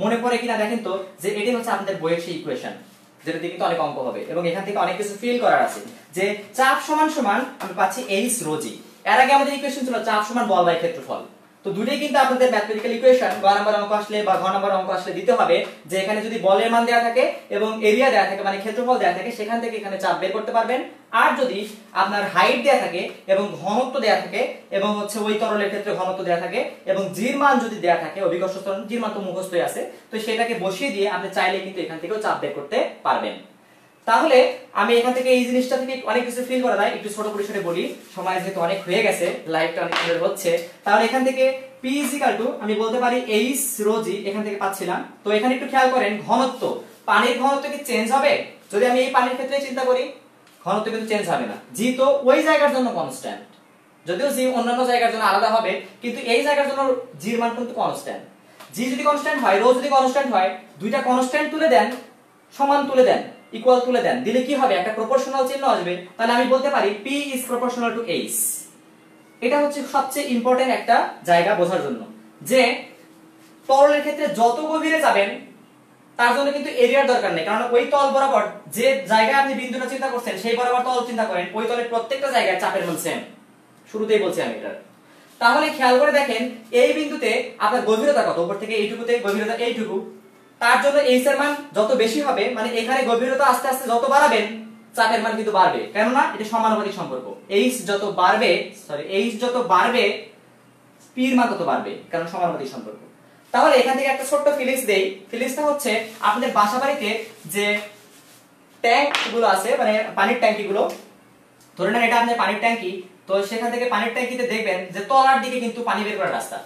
S1: মনে পড়ে কিনা দেখেন তো যে এটাই হচ্ছে আপনাদের বইয়ের সেই ইকুয়েশন, যেটা দিয়ে কিন্তু অনেক অঙ্ক হবে এবং এখান থেকে অনেক কিছু ফিল করার আছে। যে চাপ সমান সমান আমি পাচ্ছি এইচ রো জি। এর আগে আমাদের ইকুয়েশন ছিল চাপ সমান বল বাই ক্ষেত্রফল। তো দুটোই কিন্তু আপনাদের ম্যাথমেটিক্যাল ইকুয়েশন গ নাম্বার অঙ্ক আসলে বা ঘ নাম্বার অঙ্ক আসলে দিতে হবে যে এখানে যদি বলের মান দেয়া থাকে এবং এরিয়া দেয়া থাকে মানে ক্ষেত্রফল দেয়া থাকে, সেখান থেকে এখানে চাপ বের করতে পারবেন। আর যদি আপনার হাইট দেয়া থাকে এবং ঘনত্ব দেয়া থাকে এবং হচ্ছে ওই তরলের ক্ষেত্রে ঘনত্ব দেয়া থাকে এবং জির মান যদি দেয়া থাকে, অভিকর্ষ ত্বরণ জির মান তো মুখস্থই আছে, তো সেটাকে বসিয়ে দিয়ে আপনি চাইলে কিন্তু এখান থেকেও চাপ বের করতে পারবেন। তাহলে আমি এখান থেকে এই জিনিসটা থেকে অনেক কিছু ফিল করা যায়, একটু ছোট পরিসরে বলি, সময় যেহেতু অনেক হয়ে গেছে, লাইভটা অনেক সুন্দর হচ্ছে। তাহলে এখান থেকে P = আমি বলতে পারি এইচ রো জি, এখান থেকে পাচ্ছিলাম। তো এখানে একটু খেয়াল করেন ঘনত্ব, পানির ঘনত্ব কি চেঞ্জ হবে? যদি আমি এই পানির ক্ষেত্রে চিন্তা করি ঘনত্ব কিন্তু চেঞ্জ হবে না, জি তো ওই জায়গার জন্য কনস্ট্যান্ট, যদিও জি অন্যান্য জায়গার জন্য আলাদা হবে কিন্তু এই জায়গার জন্য জির মান কিন্তু কনস্ট্যান্ট। জি যদি কনস্ট্যান্ট হয়, রো যদি কনস্ট্যান্ট হয়, দুইটা কনস্ট্যান্ট তুলে দেন, সমান তুলে দেন, ইকুয়াল তুলে দেন, দিলে কি হবে একটা প্রপোর্শনাল চিহ্ন আসবে। তাহলে আমি বলতে পারি P is proportional to H। এটা হচ্ছে সবচেয়ে ইম্পর্টেন্ট একটা জায়গা বোঝার জন্য যে তরলের ক্ষেত্রে যত গভীরে যাবেন তার জন্য কিন্তু এরিয়ার দরকার নেই, কারণ ওই তল বরাবর যে জায়গায় আপনি বিন্দুটা চিন্তা করছেন সেই বরাবর তল চিন্তা করেন, ওই তলের প্রত্যেকটা জায়গায় চাপের মান সেম। শুরুতেই বলছি আমি এটা। তাহলে খেয়াল করে দেখেন এই বিন্দুতে আপনার গভীরতা কত, উপর থেকে এইটুকুতে গভীরতা এইটুকু, তার জন্য এইচ এর মান যত বেশি হবে মানে এখানে গভীরতা আস্তে আস্তে যত বাড়াবেন চাপের মান কিন্তু বাড়বে, কেননা এটা সমানুপাতিক সম্পর্ক। এইচ যত বাড়বে P এর মান তত বাড়বে, কারণ সমানুপাতিক সম্পর্ক। তাহলে এখান থেকে একটা ছোট্ট ফিলিংস দেই। ফিলিংসটা হচ্ছে আপনাদের বাসাবাড়িতে যে ট্যাঙ্ক গুলো আছে মানে পানির ট্যাঙ্কি গুলো, ধরে নেন এটা আপনার পানির ট্যাঙ্কি, তো সেখান থেকে পানির ট্যাঙ্কিতে দেখবেন যে তলার দিকে কিন্তু পানি বের করার রাস্তা।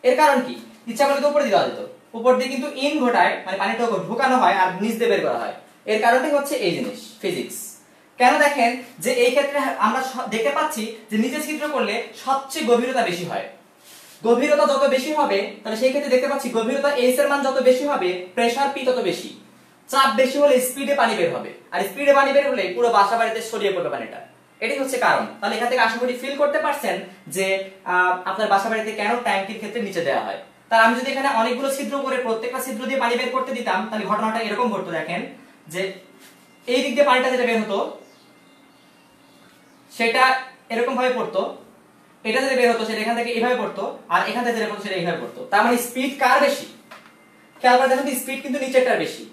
S1: এর কারণ কি? ইচ্ছা করলে তো উপরে দিয়ে দেওয়া যেত, উপর দিয়ে কিন্তু ইন ঘটায় মানে পানিটা ঢুকানো হয় আর নিচ দিয়ে বের করা হয়। এর কারণটাই হচ্ছে এই জিনিস, ফিজিক্স। কেন দেখেন যে এই ক্ষেত্রে আমরা দেখতে পাচ্ছি যে নিচে ছিদ্র করলে সবচেয়ে গভীরতা বেশি হয়, গভীরতা যত বেশি হবে তাহলে সেই ক্ষেত্রে দেখতে পাচ্ছি গভীরতা এইচ এর মান যত বেশি হবে প্রেসার পি তত বেশি, চাপ বেশি হলে স্পিডে পানি বের হবে, আর স্পিডে পানি বের হলে পুরো বাসা বাড়িতে ছড়িয়ে পড়বে পানিটা। এটাই হচ্ছে কারণ। তাহলে এখান থেকে আশা করি ফিল করতে পারছেন যে আপনার বাসা বাড়িতে কেন ট্যাঙ্কির ক্ষেত্রে নিচে দেওয়া হয়। তার আমি যদি এখানে অনেকগুলো ছিদ্র করে প্রত্যেকটা ছিদ্র দিয়ে পানি বের করতে দিতাম তাহলে ঘটনাটা এরকম ঘটতো। দেখেন যে এই দিক দিয়ে পানিটা যেটা বের হতো সেটা এরকম ভাবে পড়তো, এটা যেটা বের হতো সেটা এখান থেকে এইভাবে পড়তো, আর এখান থেকে যেটা পড়তো সেটা এইভাবে পড়তো। তার মানে স্পিড কার বেশি? খেয়াল করে দেখুন স্পিড কিন্তু নিচেরটার বেশি,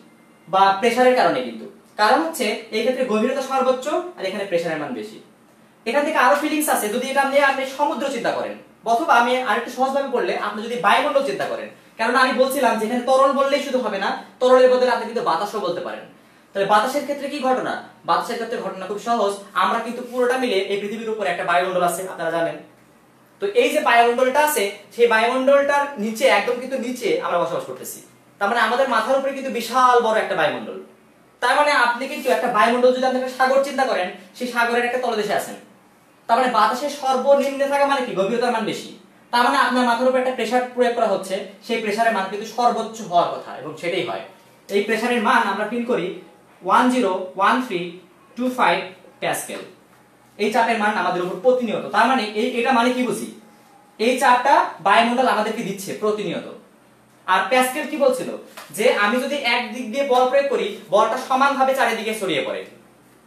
S1: বা প্রেসারের কারণে কিন্তু। কারণ হচ্ছে এই ক্ষেত্রে গভীরতা সর্বোচ্চ আর এখানে প্রেসারের মান বেশি। এখান থেকে আরো ফিলিংস আছে যদি এটা আপনি সমুদ্র চিন্তা করেন, অথবা আমি আরেকটু সহজভাবে বললে আপনি যদি বায়ুমণ্ডল চিন্তা করেন, কারণ আমি বলছিলাম যে এখানে তরল বললেই শুধু হবে না, তরলের বদলে আপনি কিন্তু বাতাসও বলতে পারেন। তাহলে বাতাসের ক্ষেত্রে কি ঘটনা? বাতাসের ক্ষেত্রে ঘটনা খুব সহজ, আমরা কিন্তু পুরোটা মিলে এই পৃথিবীর উপরে একটা বায়ুমণ্ডল আছে, আপনারা জানেন। তো এই যে বায়ুমণ্ডলটা আছে সেই বায়ুমণ্ডলটার নিচে একদম কিন্তু নিচে আমরা বসবাস করতেছি, তার মানে আমাদের মাথার উপরে কিন্তু বিশাল বড় একটা বায়ুমণ্ডল। তার মানে আপনি কিন্তু একটা বায়ুমণ্ডল যদি আপনি একটা সাগর চিন্তা করেন, সেই সাগরের একটা তলদেশে আছেন। তার মানে বাতাসের সর্বনিম্নে থাকা মানে কি? গভীরতার মান বেশি। তার মানে আপনার মাথার উপর একটা প্রেসার প্রয়োগ করা হচ্ছে, সেই প্রেসারের মান কিন্তু সর্বোচ্চ হওয়ার কথা এবং সেটাই হয়। এই প্রেসারের মান আমরা ফিল করি 101325 প্যাসকেল। এই চাপের মান আমাদের উপর প্রতিনিয়ত, তার মানে এটা মানে কি বুঝি, এই চাপটা বায়ুমণ্ডল আমাদেরকে দিচ্ছে প্রতিনিয়ত। আর প্যাসকেল কি বলছিল, যে আমি যদি এক দিক দিয়ে বল প্রয়োগ করি, বলটা সমানভাবে চারিদিকে ছড়িয়ে পড়ে।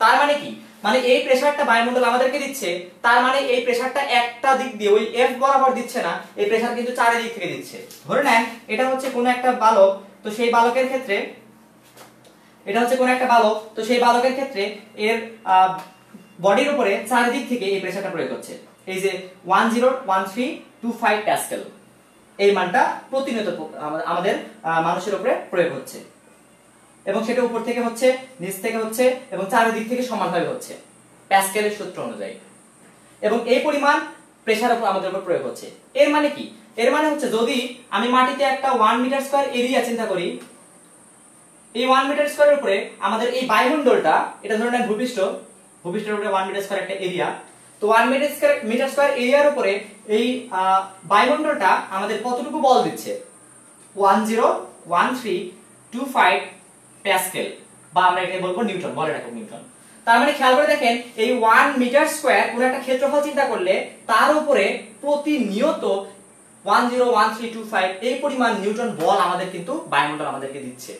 S1: তার মানে কি, মানে এই প্রেসারটা বায়ুমণ্ডল আমাদেরকে দিচ্ছে, তার মানে এই প্রেসারটা একটা দিক দিয়ে ওই এফ বরাবর দিচ্ছে না, এই প্রেসার কিন্তু চারিদিক থেকে দিচ্ছে। ধরে নেন এটা হচ্ছে কোনো একটা বালক, তো সেই বালকের ক্ষেত্রে এটা হচ্ছে কোনো একটা বালক, তো সেই বালকের ক্ষেত্রে এর বডির উপরে চারিদিক থেকে এই প্রেসারটা প্রয়োগ হচ্ছে। এই যে 101325 প্যাসকেল, এই মানটা প্রতিনিয়ত আমাদের মানুষের উপরে প্রয়োগ হচ্ছে, এবং সেটা উপর থেকে হচ্ছে, নিচ থেকে হচ্ছে, এবং চারিদিক থেকে সমানভাবে হচ্ছে প্যাসকেলের সূত্র অনুযায়ী। এবং এই পরিমাণ প্রেসার আমাদের উপর প্রয়োগ হচ্ছে। এর মানে কি, এর মানে হচ্ছে যদি আমি মাটিতে একটা 1 মিটার স্কয়ার এরিয়া চিন্তা করি, এই 1 মিটার স্কয়ারের উপরে আমাদের এই বায়ুমণ্ডলটা, এটা ধরে নেন ভূপৃষ্ঠ, ভূপৃষ্ঠের উপরে 1 মিটার স্কয়ার একটা এরিয়া, তো 1 মিটার স্কয়ার এরিয়ার উপরে এই বায়ুমণ্ডলটা আমাদের কতটুকু বল দিচ্ছে, 101325 প্যাসকেল, বা আমরা এটাকে বলবো নিউটন, বলের একক নিউটন। তার মানে খেয়াল করে দেখেন, এই 1 মিটার স্কয়ার পুরো একটা ক্ষেত্রফল চিন্তা করলে তার উপরে প্রতিনিয়ত 101325 এই পরিমাণ নিউটন বল আমাদের কিন্তু বায়ুমণ্ডল আমাদেরকে দিচ্ছে।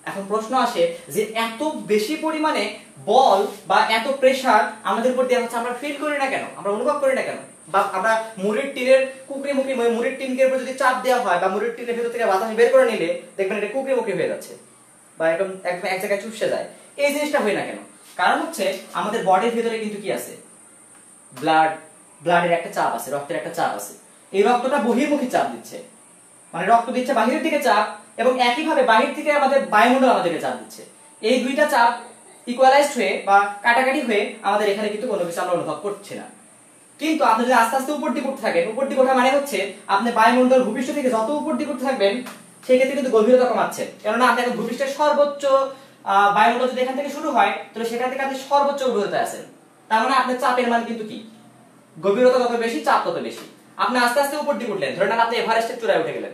S1: এখন প্রশ্ন আসে যে এত বেশি পরিমাণে বল বা এত প্রেসার আমাদের উপর দেওয়া হচ্ছে, আমরা ফিল করি না কেন, আমরা অনুভব করি না কেন? বা আমরা মুড়ির টিনের কুকরি মুখী, মুড়ির টিনকে উপর যদি চাপ দেওয়া হয় বা মুড়ির টিনের ভিতর থেকে বাতাস বের করে নিলে দেখবেন এটা কুকরি মুখী হয়ে যাচ্ছে বা একদম এক জায়গায় চুপসে যায়। এই জিনিসটা হয় না কেন? কারণ হচ্ছে আমাদের বডির ভিতরে কিন্তু কি আছে, ব্লাডের একটা চাপ আছে, রক্তের একটা চাপ আছে। এই রক্তটা বহির্মুখী চাপ দিচ্ছে, মানে রক্ত দিচ্ছে বাহিরের দিকে চাপ, এবং একইভাবে বাহির থেকে আমাদের বায়ুমণ্ডল আমাদেরকে চাপ দিচ্ছে। এই দুইটা চাপ ইকুয়ালাইজড হয়ে বা কাটাকাটি হয়ে আমাদের এখানে কিন্তু কোনো কিছু আমরা অনুভব করছি না। কিন্তু আপনি যদি আস্তে আস্তে উপর দিকে উঠতে থাকেন, উপর দিকে ওঠা মানে হচ্ছে আপনি বায়ুমণ্ডল ভূপৃষ্ঠ থেকে যত উপর দিকে উঠতে থাকবেন সেই ক্ষেত্রে কিন্তু গভীরতা কমাচ্ছেন, কেননা আপনি এখন ভূপৃষ্ঠের সর্বোচ্চ বায়ুমণ্ডল যদি এখান থেকে শুরু হয় তাহলে সেখান থেকে আপনি সর্বোচ্চ গভীরতায় আছেন। তার মানে আপনার চাপের মান কিন্তু কি, গভীরতা তত বেশি, চাপ তত বেশি। আপনি আস্তে আস্তে উপর দিকে উঠলেন, ধরে নেন আপনি এভারেস্টের চূড়ায় উঠে গেলেন,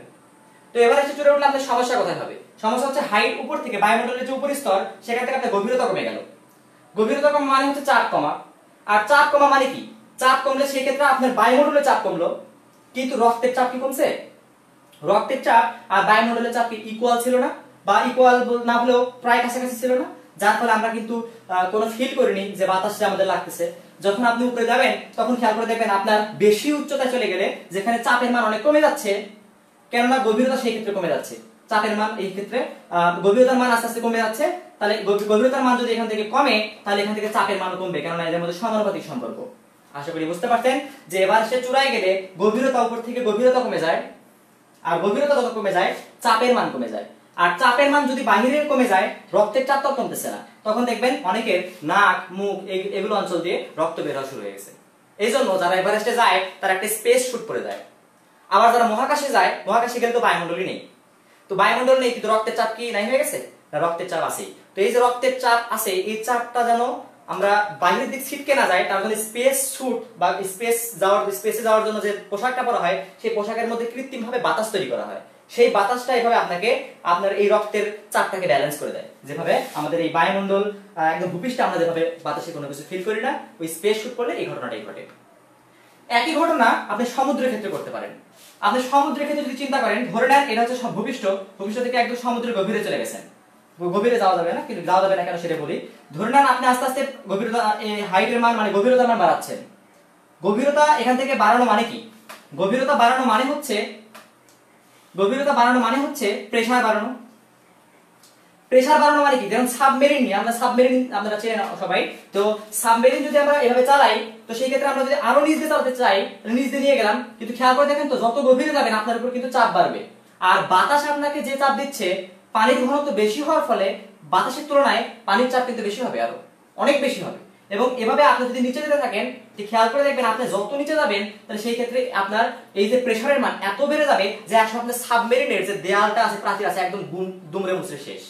S1: তো এভারেস্টের চূড়ায় উঠলে আপনার সমস্যা কোথায় হবে? সমস্যা হচ্ছে হাইট উপর থেকে বায়ুমণ্ডলের যে উপরি স্তর সেখান থেকে আপনার গভীরতা কমে গেল। গভীরতা কমা মানে হচ্ছে চাপ কমা, আর চাপ কমা মানে কি, চাপ কমলে সেই ক্ষেত্রে আপনার বায়ুমণ্ডলের চাপ কমলো, কিন্তু রক্তের চাপ কি কমছে? রক্তের চাপ আর বায়ুমণ্ডলের চাপ কি ইকুয়াল ছিল না, বা ইকুয়াল না হলেও প্রায় কাছাকাছি ছিল না, যার ফলে আমরা কিন্তু কোনো ফিল করিনি যে বাতাসটা আমাদের লাগতেছে। যখন আপনি উপরে যাবেন তখন খেয়াল করে দেখবেন আপনার বেশি উচ্চতায় চলে গেলে যেখানে চাপের মান অনেক কমে যাচ্ছে, কেননা গভীরতা সেই ক্ষেত্রে কমে যাচ্ছে, চাপের মান এই ক্ষেত্রে গভীরতার মান আস্তে আস্তে কমে যাচ্ছে, তাহলে গভীরতার মান যদি এখান থেকে কমে তাহলে এখান থেকে চাপের মান কমবে, কেননা এদের মধ্যে সমানুপাতিক সম্পর্ক। আশা করি বুঝতে পারছেন যে এবার সে চূড়ায় গেলে গভীরতা উপর থেকে গভীরতা কমে যায়, আর গভীরতা যত কমে যায় চাপের মান কমে যায়, আর চাপের মান যদি বাহিরে কমে যায় রক্তের চাপ তো কমতেছে না, তখন দেখবেন অনেকের নাক মুখ এগুলো অঞ্চল দিয়ে রক্ত বের হওয়া শুরু হয়ে গেছে। এই জন্য যারা এভারেস্টে যায় তারা একটা স্পেস শুট পড়ে যায়। আবার যারা মহাকাশে যায়, মহাকাশে গেলে তো বায়ুমণ্ডলই নেই, তো বায়ুমণ্ডল নেই কিন্তু রক্তের চাপ কি নাই হয়ে গেছে? রক্তের চাপ আছে। তো এই যে রক্তের চাপ আছে, এই চাপটা যেন আমরা বাইরের দিক ছিটকে না যায় তার জন্য স্পেস স্যুট বা স্পেসে যাওয়ার জন্য যে পোশাকটা পরা হয় সেই পোশাকের মধ্যে কৃত্রিমভাবে বাতাস তৈরি করা হয়। সেই বাতাসটা এইভাবে আপনাকে আপনার এই রক্তের চাপটাকে ব্যালেন্স করে দেয়, যেভাবে আমাদের এই বায়ুমণ্ডল একদম ভূপৃষ্ঠে আমরা যেভাবে বাতাসে কোনো কিছু ফিল করি না, ওই স্পেস শুট করলে এই ঘটনাটাই ঘটে। একই ঘটনা আপনি সমুদ্রের ক্ষেত্রে করতে পারেন। আপনি সমুদ্রের ক্ষেত্রে যদি চিন্তা করেন, ধরে নেন এটা হচ্ছে ভূপৃষ্ঠ, ভূপৃষ্ঠ থেকে একদম সমুদ্রের গভীরে চলে গেছেন, গভীরে যাওয়া যাবে না, কিন্তু যাওয়া যাবে না কেন সেটা বলি। ধরে নেন আপনি আস্তে আস্তে গভীরতা হাইটের মান মানে গভীরতার মান বাড়াচ্ছেন। গভীরতা এখান থেকে বাড়ানো মানে কি? গভীরতা বাড়ানো মানে হচ্ছে প্রেসার বাড়ানো। প্রেসার বাড়ানো মানে কি? যেমন সাবমেরিন নিয়ে, আমরা সাবমেরিন আপনারা চেনেন সবাই, তো সাবমেরিন যদি আমরা এভাবে চালাই তো সেই ক্ষেত্রে আমরা যদি আরো নিচ দিয়ে চালাতে চাই নিচ দিয়ে নিয়ে গেলাম, কিন্তু খেয়াল করে দেখেন তো যত গভীরে যাবেন আপনার উপর কিন্তু চাপ বাড়বে, আর বাতাস আপনাকে যে চাপ দিচ্ছে পানির ঘনত্ব বেশি হওয়ার ফলে বাতাসের তুলনায় পানির চাপ কিন্তু বেশি হবে, আরো অনেক বেশি হবে। এবং এভাবে আপনি যদি নিচে যেতে থাকেন খেয়াল করে দেখবেন আপনি যত নিচে যাবেন তাহলে সেই ক্ষেত্রে আপনার এই যে প্রেসারের মান এত বেড়ে যাবে যে একসময় আপনার সাবমেরিনের যে দেয়ালটা আছে, প্রাচীর আছে, একদম দুমড়ে মুচড়ে শেষ।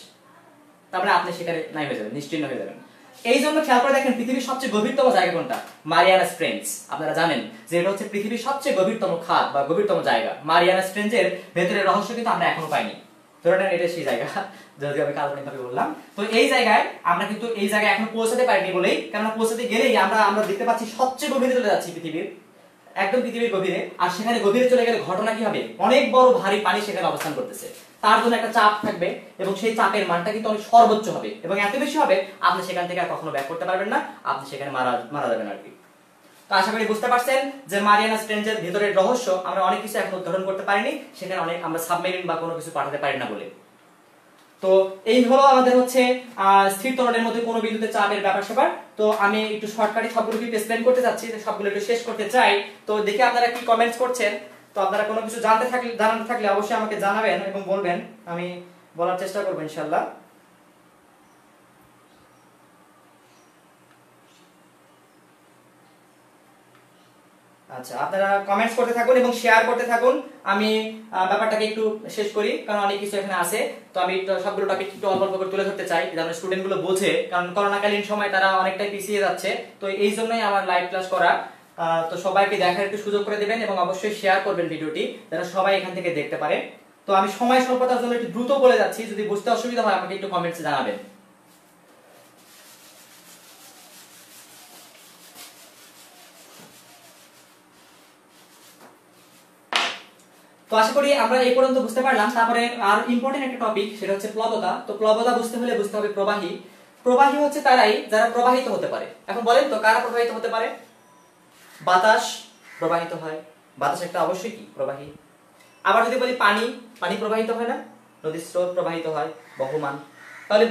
S1: তারপরে আপনি সেখানে নাই হয়ে যাবেন, নিশ্চিহ্ন হয়ে যাবেন। এই জন্য খেয়াল করে দেখেন পৃথিবীর সবচেয়ে গভীরতম জায়গা কোনটা? Mariana trench. আপনারা জানেন যে এটা হচ্ছে পৃথিবীর সবচেয়ে গভীরতম খাদ বা গভীরতম জায়গা। মারিয়ানা ট্রেঞ্চের ভেতরের রহস্য কিন্তু আমরা এখনো পাইনি। ধরে নেন এটা সেই জায়গা, যদি আমি কাল্পনিকভাবে বললাম। তো এই জায়গায় আমরা কিন্তু এই জায়গায় এখনো পৌঁছাতে পারিনি বলেই, কারণ পৌঁছাতে গেলেই আমরা দেখতে পাচ্ছি সবচেয়ে গভীরে চলে যাচ্ছি পৃথিবীর, একদম পৃথিবীর গভীরে। আর সেখানে গভীরে চলে গেলে ঘটনা কি হবে? অনেক বড় ভারী পানি সেখানে অবস্থান করতেছে, তার জন্য একটা চাপ থাকবে এবং সেই চাপের মানটা কিন্তু অনেক সর্বোচ্চ হবে এবং এত বেশি হবে আপনি সেখান থেকে আর কখনো ব্যাক করতে পারবেন না, আপনি সেখানে মারা যাবেন আর কি। তো আশা করি বুঝতে পারছেন যে মারিয়ানা ট্রেঞ্চের ভেতরের রহস্য আমরা অনেক কিছু এখন উদ্ঘাটন করতে পারিনি, সেখানে অনেক আমরা সাবমেরিন বা কোনো কিছু পাঠাতে পারি না বলে। তো এই হলো আমাদের হচ্ছে স্থির তরলের মধ্যে কোনো বিন্দুতে চাপের ব্যাপার স্যাপার। তো আমি একটু শর্টকাটে সবগুলো কি এক্সপ্লেইন করতে যাচ্ছি, সবগুলো একটু শেষ করতে চাই। তো দেখি আপনারা কি কমেন্টস করছেন। তো আপনারা কোনো কিছু জানতে থাকলে অবশ্যই আমাকে জানাবেন এবং বলবেন, আমি বলার চেষ্টা করব ইনশাআল্লাহ। আচ্ছা, আপনারা কমেন্টস করতে থাকুন এবং শেয়ার করতে থাকুন। আমি ব্যাপারটাকে একটু শেষ করি, কারণ অনেক কিছু এখানে আছে। তো আমি সবগুলো টপিক একটু অল্প অল্প করে তুলে ধরতে চাই, যাতে স্টুডেন্ট গুলো বোঝে, কারণ করোনাকালীন সময় তারা অনেকটাই পিছিয়ে যাচ্ছে। তো এই জন্যই আমার লাইভ ক্লাস করা। তো সবাইকে দেখার একটু সুযোগ করে দিবেন এবং অবশ্যই শেয়ার করবেন ভিডিওটি, যারা সবাই এখান থেকে দেখতে পারে। তো আমি সময় স্বল্পতার জন্য একটু দ্রুত বলে যাচ্ছি, যদি বুঝতে অসুবিধা হয় আমাকে একটু কমেন্টসে জানাবেন। তো আশা করি আমরা এই পর্যন্ত বুঝতে পারলাম। তারপরে আর ইম্পর্টেন্ট একটা টপিক, সেটা হচ্ছে প্লবতা। তো প্লবতা বুঝতে হলে বুঝতে হবে প্রবাহী। প্রবাহী হচ্ছে তারাই যারা প্রবাহিত হতে পারে। এখন বলেন তো কারা প্রবাহিত হতে পারে? বাতাস প্রবাহিত হয়, বাতাস একটা অবশ্যই কি প্রবাহী। আবার যদি বলি পানি, পানি প্রবাহিত হয় না? নদীর স্রোত প্রবাহিত হয় বহমান। তাহলে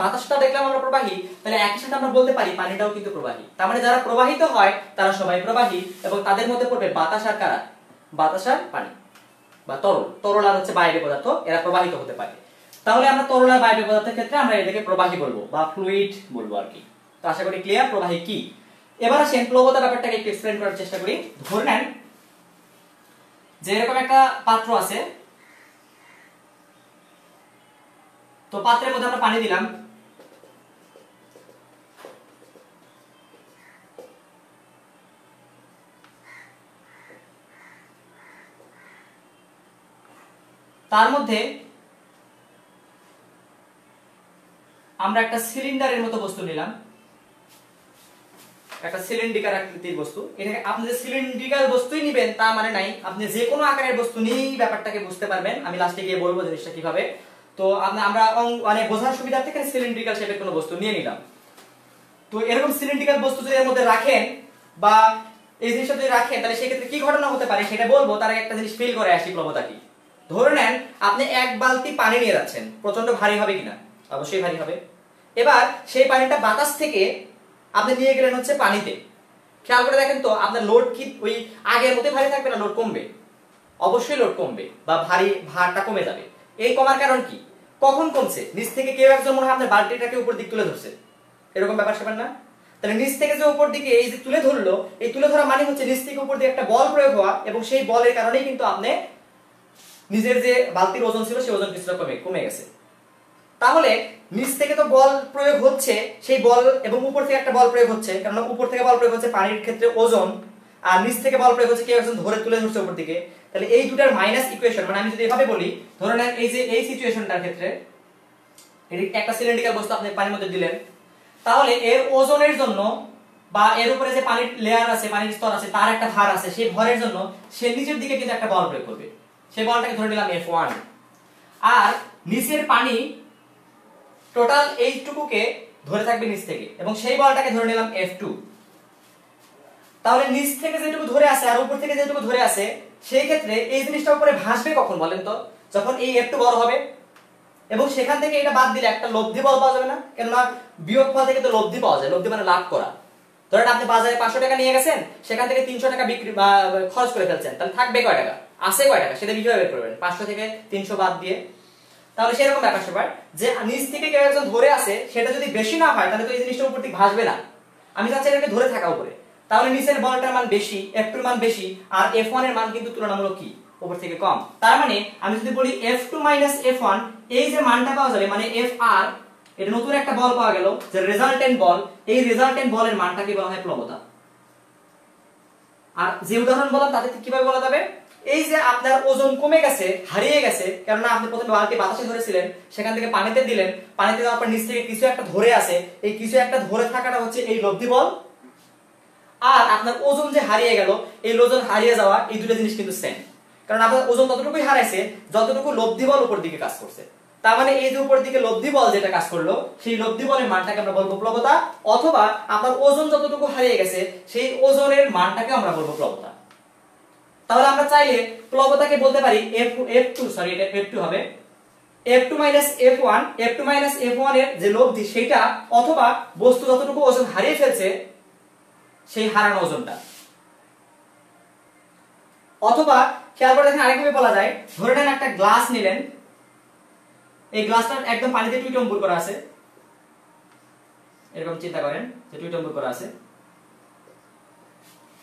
S1: বাতাসটা দেখলাম আমরা প্রবাহী, তাহলে একই সাথে আমরা বলতে পারি পানিটাও কিন্তু প্রবাহী। তার মানে যারা প্রবাহিত হয় তারা সবাই প্রবাহী, এবং তাদের মধ্যে পড়বে বাতাস আর কারা? বাতাস আর পানি বা তরল। তরল আর হচ্ছে বায়বীয় পদার্থ, এরা প্রবাহিত হতে পারে। তাহলে আমরা তরল আর বায়বীয় পদার্থের ক্ষেত্রে আমরা এটাকে প্রবাহী বলবো বা ফ্লুইড বলবো আর কি। তো আশা করি ক্লিয়ার প্রবাহী কি। এবার আসেন প্লবতা ব্যাপারটাকে একটু এক্সপ্লেইন করার চেষ্টা করি। ধরে নেন যে এরকম একটা পাত্র আছে, তো পাত্রের মধ্যে আমরা পানি দিলাম, তার মধ্যে আমরা একটা সিলিন্ডারের মতো বস্তু নিলাম, একটা সিলিন্ড্রিকাল আকৃতির বস্তু। এটাকে আপনি যে সিলিন্ড্রিকাল বস্তুই নেবেন তা মানে নাই, আপনি যে কোনো আকারের বস্তু নিয়েই ব্যাপারটাকে বুঝতে পারবেন। আমি লাস্টে গিয়ে বলবো জিনিসটা কিভাবে। তো আমরা মানে বোঝার সুবিধার থেকে সিলিন্ড্রিকাল শেপের কোনো বস্তু নিয়ে নিলাম। তো এরকম সিলিন্ড্রিকাল বস্তু যদি এর মধ্যে রাখেন বা এই জিনিসটা যদি রাখেন, তাহলে সেক্ষেত্রে কি ঘটনা হতে পারে সেটা বলবো। তার আগে একটা জিনিস ফিল করে আসি প্লবতা কি। ধরে নেন আপনি এক বালতি পানি নিয়ে যাচ্ছেন, প্রচন্ড ভারী হবে কিনা? অবশ্যই ভারী হবে। এবার সেই পানিটা বাতাস থেকে আপনি নিয়ে গেলেন হচ্ছে পানিতে। খেয়াল করে দেখেন তো আপনার লোড কি ওই আগের মতোই ভারী থাকবে না লোড কমবে? অবশ্যই লোড কমবে বা ভারটা কমে যাবে। এই কমার কারণ কি? কখন কমছে? নিচ থেকে কেউ একজন মনে হয় আপনার বালতিটাকে উপর দিক তুলে ধরছে, এরকম ব্যাপার সেপার না? তাহলে নিচ থেকে যে উপর দিকে এই যে তুলে ধরলো, এই তুলে ধরা মানে হচ্ছে নিচ থেকে উপর দিকে একটা বল প্রয়োগ হওয়া, এবং সেই বলের কারণেই কিন্তু আপনি নিজের যে বালতির ওজন ছিল সেই ওজন কিছুটা কমে গেছে। তাহলে নিচ থেকে তো বল প্রয়োগ হচ্ছে, সেই বল এবং উপর থেকে একটা বল প্রয়োগ হচ্ছে, কারণ উপর থেকে বল প্রয়োগ হচ্ছে পানির ক্ষেত্রে ওজন, আর নিচ থেকে বল প্রয়োগ হচ্ছে কেউ একজন ধরে তুলে ধরছে উপর দিকে। তাহলে এই দুটার মাইনাস ইকুয়েশন, মানে আমি যদি এভাবে বলি, ধরে নেন এই যে এই সিচুয়েশনটার ক্ষেত্রে একটা সিলিন্ড্রিক্যাল বস্তু আপনি পানির মধ্যে দিলেন, তাহলে এর ওজনের জন্য বা এর উপরে যে পানির লেয়ার আছে, পানির স্তর আছে, তার একটা ভার আছে, সেই ভরের জন্য সে নিচের দিকে কিন্তু একটা বল প্রয়োগ করবে। সেই বলটাকে ধরে নিলাম F1, আর নিচের পানি টোটাল এইটুকুকে ধরে থাকবে নিচ থেকে, এবং সেই বলটাকে ধরে নিলাম F2। তাহলে নিচ থেকে যেটুকু ধরে আছে আর উপর থেকে যেটুকু ধরে আছে, সেই ক্ষেত্রে এই জিনিসটা উপরে ভাসবে কখন বলেন তো? যখন এই F2 বড় হবে, এবং সেখান থেকে এটা বাদ দিলে একটা লব্ধি বল পাওয়া যাবে না? কেননা বিয়োগফল থেকে তো লব্ধি পাওয়া যায়, লব্ধি মানে লাভ করা। ধরেন আপনি বাজারে 500 টাকা নিয়ে গেছেন, সেখান থেকে 300 টাকা বিক্রি বা খরচ করে ফেলছেন, তাহলে থাকবে কয় টাকা? আছে কয় টাকা? সেটা কিভাবে বের করবেন? 500 থেকে 300 বাদ দিয়ে। তাহলে সেরকম ব্যাপার স্যাপার যে নিচ থেকে কেউ একজন ধরে আছে, সেটা যদি বেশি না হয় তাহলে তো এই জিনিসটা উপর দিকে ভাসবে না। আমি চাচ্ছি এটাকে ধরে থাকা উপরে, তাহলে নিচের বলটার মান বেশি, F2 এর মান বেশি, আর F1 এর মান কিন্তু তুলনামূলক কি উপর থেকে কম। তার মানে আমি যদি বলি F2 F1, এই যে মানটা পাওয়া যাবে মানে Fr, এটা নতুন একটা বল পাওয়া গেল যে রেজাল্টেন্ট বল, এই রেজাল্টেন্ট বলের মানটাকে বলা হয় প্লবতা। আর যে উদাহরণ বললাম তাতে কিভাবে বলা যাবে, এই যে আপনার ওজন কমে গেছে, হারিয়ে গেছে, কেননা আপনি প্রথমে বালতি বাতাসে ধরেছিলেন, সেখান থেকে পানিতে দিলেন, পানিতে দেওয়ার পর নিচ থেকে কিছু একটা ধরে আছে, এই কিছু একটা ধরে থাকাটা হচ্ছে এই লব্ধি বল। আর আপনার ওজন যে হারিয়ে গেল, এই ওজন হারিয়ে যাওয়া, এই দুটো জিনিস কিন্তু সেম, কারণ আপনার ওজন ততটুকুই হারাইছে যতটুকু লব্ধি বল উপর দিকে কাজ করছে। তার মানে এই যে উপর দিকে লব্ধি বল যেটা কাজ করলো, সেই লব্ধি বলের মানটাকে আমরা বলবো প্লবতা, অথবা আপনার ওজন যতটুকু হারিয়ে গেছে সেই ওজনের মানটাকে আমরা বলবো প্লবতা। তাহলে আমরা চাইলে প্লবতাকে বলতে পারি F2, সরি এটা F2 হবে, F2 F1, F2 F1 এর যে লব্ধি সেটা, অথবা বস্তু যতটুকু ওজন হারিয়ে ফেলছে সেই হারানো ওজনটা। অথবা খেয়াল করে দেখেন আরেকভাবে বলা যায়, ধরে নেন একটা গ্লাস নিলেন, এই গ্লাসটা একদম পানিতে টুইটম্বুর করা আছে, এরকম চিন্তা করেন যে টুইটম্বুর করা আছে,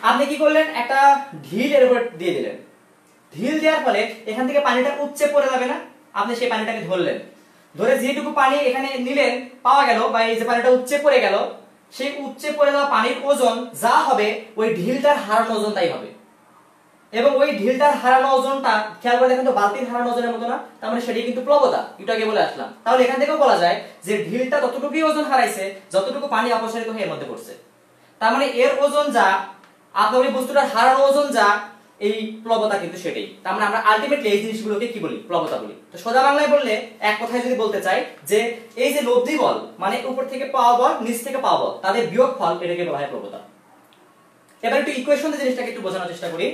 S1: আপনি কি করলেন, একটা ঢিল এর উপর দিয়ে দিলেন, ঢিল দেওয়ার ফলে এখান থেকে পানিটা উপচে পড়ে যাবে না, আপনি সেই পানিটাকে ধরলেন, ধরে যেটুকু পানি এখানে নিলেন পাওয়া গেল, বা এই যে পানিটা উপচে পড়ে গেল, সেই উপচে পড়ে যাওয়া পানির ওজন যা হবে ওই ঢিলটার হারানো ওজন তাই হবে। এবং ওই ঢিলটার হারানো ওজনটা খেয়াল করে দেখেন তো বালতির হারানো ওজনের মতো না, তার মানে সেটাই কিন্তু প্লবতা, একটু আগে বলে আসলাম। তাহলে এখান থেকেও বলা যায় যে ঢিলটা ততটুকুই ওজন হারাইছে যতটুকু পানি অপসারিত হয়ে এর মধ্যে পড়ছে, তার মানে এর ওজন যা, আপনার ওই বস্তুটার হারানো ওজন যা, এই প্লবতা কিন্তু সেটাই। তার মানে আমরা আলটিমেটলি এই জিনিসগুলোকে কি বলি, প্লবতা বলি। তো সোজা বাংলায় বললে এক কথায় যদি বলতে চাই যে এই যে লব্ধি বল মানে উপর থেকে পাওয়া বল, নিচ থেকে পাওয়া বল, তাদের বিয়োগফল, এটাকে বলা হয় প্লবতা। এবার একটু ইকুয়েশন দিয়ে জিনিসটাকে একটু বোঝানোর চেষ্টা করি।